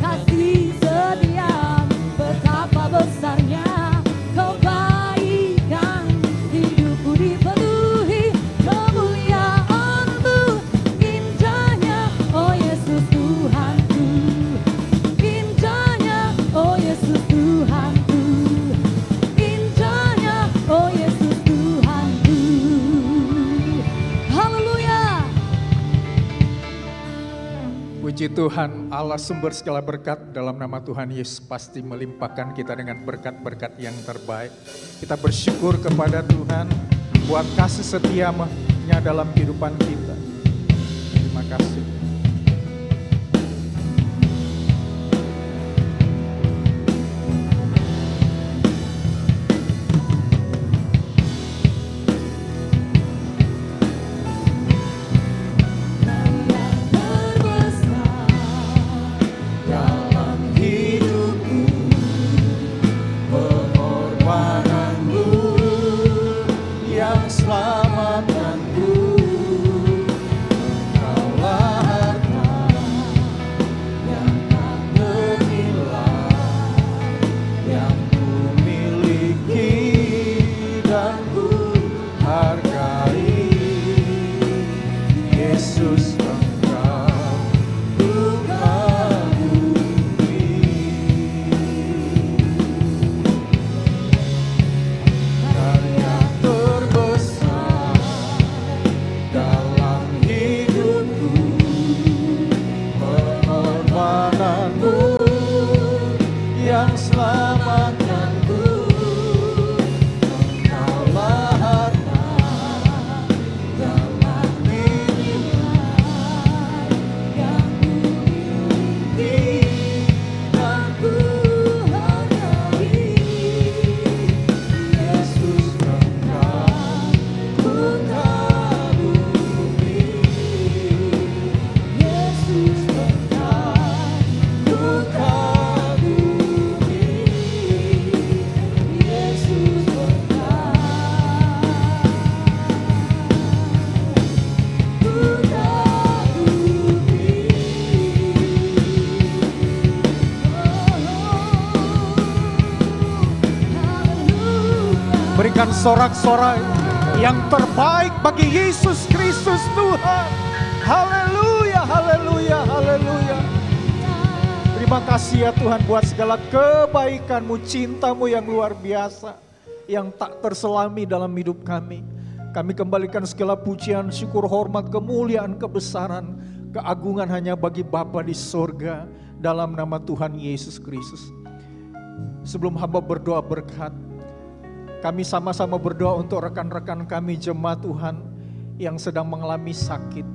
kasih setiamu, betapa besarnya kebaikan hidupku dipenuhi kemuliaan-Mu, indahnya oh Yesus Tuhanku, indahnya oh Yesus Tuhanku, indahnya oh Yesus Tuhanku. Haleluya. Puji Tuhan, Allah sumber segala berkat, dalam nama Tuhan Yesus pasti melimpahkan kita dengan berkat-berkat yang terbaik. Kita bersyukur kepada Tuhan buat kasih setia-Nya dalam kehidupan kita. Terima kasih. dalam hidupku, pengorbananmu yang selamatkanku. Kaulah harta yang tak bernilai, yang ku miliki dan ku hargai. Yesus Engkau ku kagumi. Karya terbesar dalam hidupku, pengorbananmu yang selamatkanku. Engkaulah harta yang tak bernilai, yang ku miliki dan ku hargai. Yesus Engkau ku kagumi. Yesus Engkau ku kagumi. Yesus Engkau ku kagumi. Berikan sorak-sorai yang terbaik bagi Yesus Kristus Tuhan. Haleluya, haleluya, haleluya. Terima kasih ya Tuhan buat segala kebaikan-Mu, cinta-Mu yang luar biasa, yang tak terselami dalam hidup kami. Kami kembalikan segala pujian, syukur, hormat, kemuliaan, kebesaran, keagungan hanya bagi Bapa di sorga, dalam nama Tuhan Yesus Kristus. Sebelum hamba berdoa berkat, kami sama-sama berdoa untuk rekan-rekan kami jemaat Tuhan yang sedang mengalami sakit.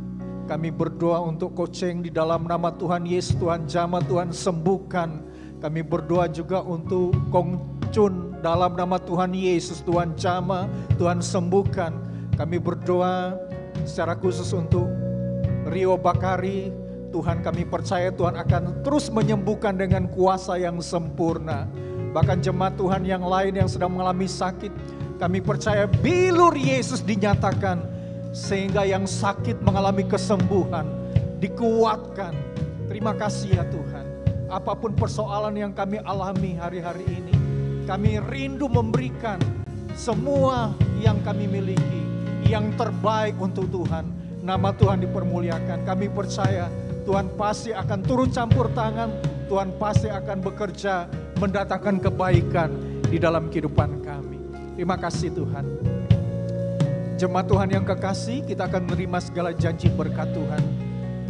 Kami berdoa untuk Koceng di dalam nama Tuhan Yesus, Tuhan jamah, Tuhan sembuhkan. Kami berdoa juga untuk Kong Chun dalam nama Tuhan Yesus, Tuhan jamah, Tuhan sembuhkan. Kami berdoa secara khusus untuk Rio Bakari. Tuhan kami percaya Tuhan akan terus menyembuhkan dengan kuasa yang sempurna. Bahkan jemaat Tuhan yang lain yang sedang mengalami sakit, kami percaya bilur Yesus dinyatakan, sehingga yang sakit mengalami kesembuhan, dikuatkan. Terima kasih ya Tuhan. Apapun persoalan yang kami alami hari-hari ini, kami rindu memberikan semua yang kami miliki, yang terbaik untuk Tuhan. Nama Tuhan dipermuliakan. Kami percaya Tuhan pasti akan turun campur tangan, Tuhan pasti akan bekerja mendatangkan kebaikan di dalam kehidupan kami. Terima kasih Tuhan. Jemaat Tuhan yang kekasih, kita akan menerima segala janji berkat Tuhan.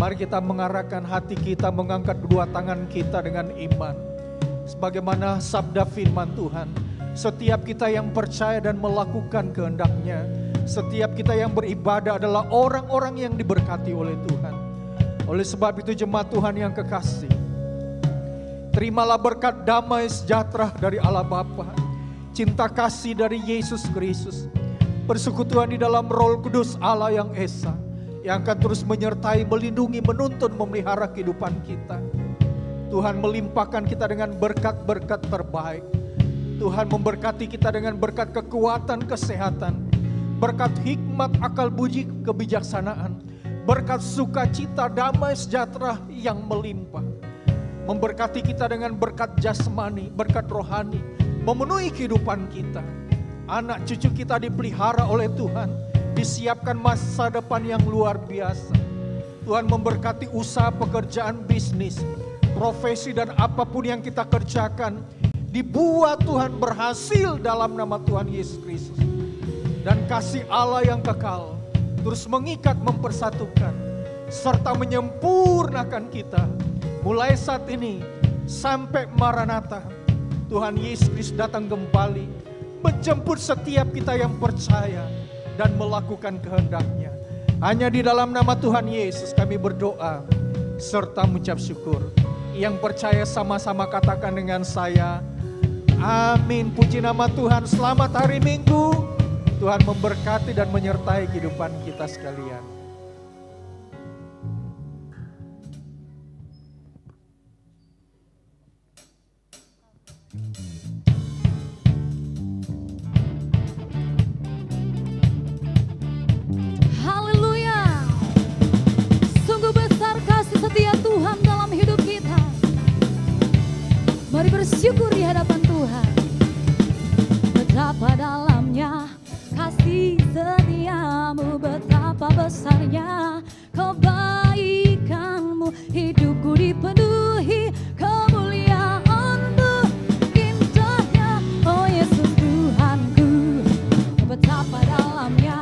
Mari kita mengarahkan hati kita, mengangkat kedua tangan kita dengan iman. Sebagaimana sabda firman Tuhan, setiap kita yang percaya dan melakukan kehendak-Nya, Setiap kita yang beribadah adalah orang-orang yang diberkati oleh Tuhan. Oleh sebab itu jemaat Tuhan yang kekasih, terimalah berkat damai sejahtera dari Allah Bapa, cinta kasih dari Yesus Kristus, persekutuan di dalam Roh Kudus Allah yang Esa, yang akan terus menyertai, melindungi, menuntun, memelihara kehidupan kita. Tuhan melimpahkan kita dengan berkat-berkat terbaik. Tuhan memberkati kita dengan berkat kekuatan, kesehatan, berkat hikmat, akal budi, kebijaksanaan, berkat sukacita, damai sejahtera yang melimpah. Memberkati kita dengan berkat jasmani, berkat rohani, memenuhi kehidupan kita. Anak cucu kita dipelihara oleh Tuhan, disiapkan masa depan yang luar biasa. Tuhan memberkati usaha, pekerjaan, bisnis, profesi dan apapun yang kita kerjakan, dibuat Tuhan berhasil dalam nama Tuhan Yesus Kristus. Dan kasih Allah yang kekal terus mengikat, mempersatukan, serta menyempurnakan kita mulai saat ini sampai Maranatha. Tuhan Yesus Kristus datang kembali menjemput setiap kita yang percaya dan melakukan kehendak-Nya. Hanya di dalam nama Tuhan Yesus kami berdoa serta mengucap syukur. Yang percaya sama-sama katakan dengan saya, amin. Puji nama Tuhan. Selamat hari Minggu. Tuhan memberkati dan menyertai kehidupan kita sekalian. Haleluya. Sungguh besar kasih setia Tuhan dalam hidup kita. Mari bersyukur di hadapan Tuhan. Betapa dalamnya kasih setiamu, betapa besarnya kebaikanmu. Hidupku dipenuhi kemuliaan-Mu, indahnya oh Yesus Tuhanku. Betapa dalamnya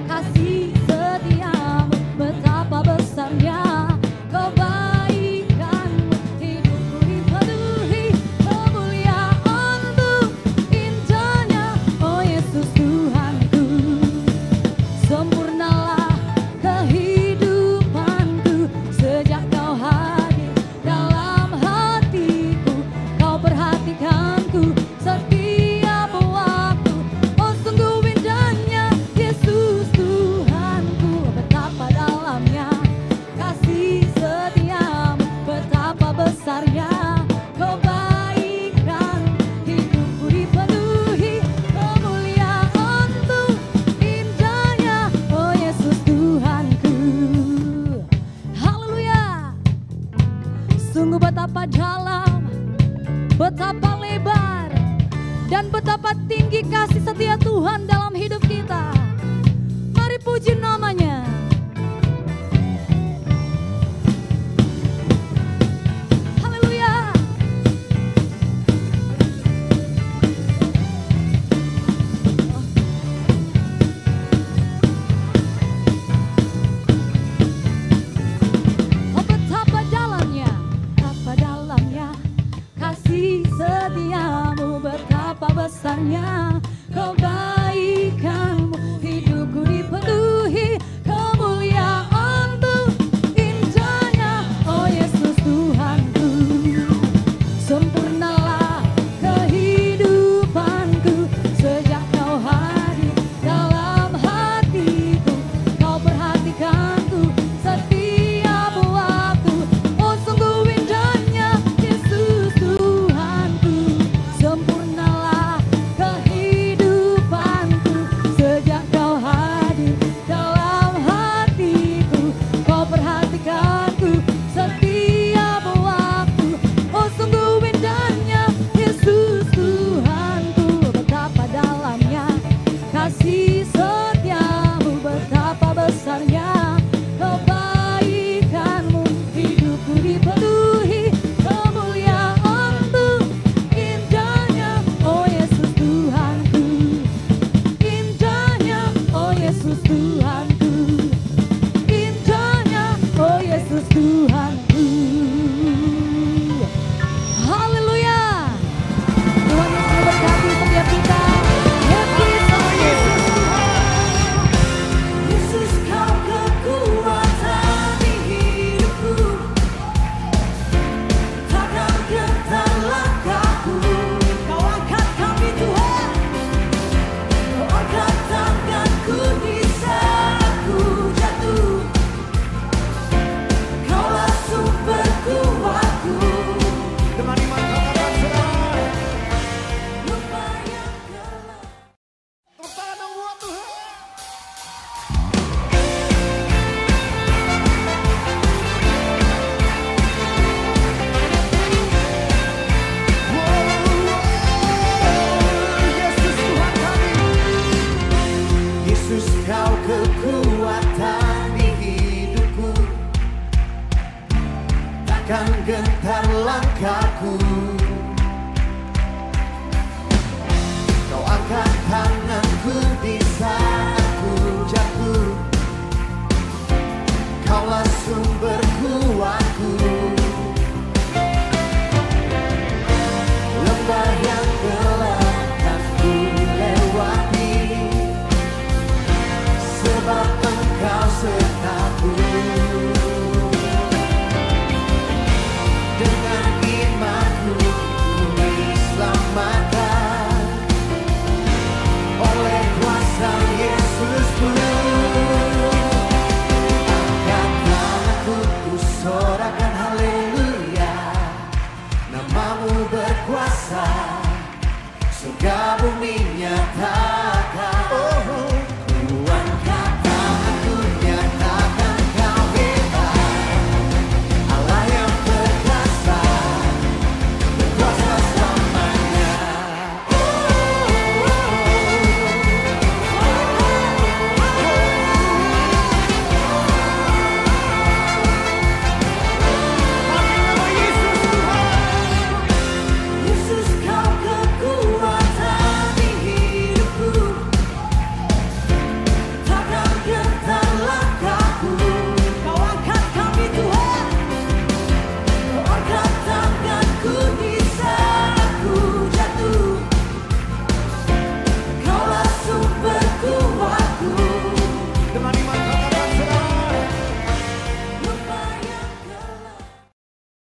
kasih setiamu, betapa besarnya kebaikanmu. Hidupku dipenuhi kemuliaan-Mu, indahnya oh Yesus Tuhanku. Sempurnalah kehidupanku sejak Kau hadir dalam hatiku. Kau perhatikanku setiap waktu. Oh sungguh indahnya Yesus Tuhanku. Betapa dalamnya kasih setiamu, betapa besarnya kebaikan. Hidupku dipenuhi kemuliaan-Mu, indahnya oh Yesus Tuhanku. Haleluya. Sungguh betapa dalam, betapa lebar, dan betapa tinggi kasih setia Tuhan dalam hidup kita. Mari puji namanya. Haleluya. Oh betapa dalamnya kasih setiamu, betapa besarnya kebaikanmu. Hidupku dipenuhi kemuliaan-Mu, indahnya oh Yesus Tuhanku. Sempurnalah kehidupanku sejak Kau hadir dalam hatiku. Kau perhatikanku setiap waktu. Oh sungguh indahnya Yesus Tuhanku. Sempurnalah kehidupanku sejak Kau hadir dalam hatiku. Kau perhatikanku setiap waktu. Oh sungguh indahnya Yesus Tuhanku. Betapa dalamnya kasih setiamu, betapa besarnya kebaikanmu. Hidupku dipenuhi kemuliaan-Mu, indahnya oh Yesus Tuhanku. Indahnya oh Yesus Tuhanku. Indahnya oh Yesus Tuhanku. Haleluya. Tuhan Yesus memberkati setiap kita. Happy Sunday. Kau kekuatan di hidupku, takkan gentar langkahku. Kau angkat tanganku di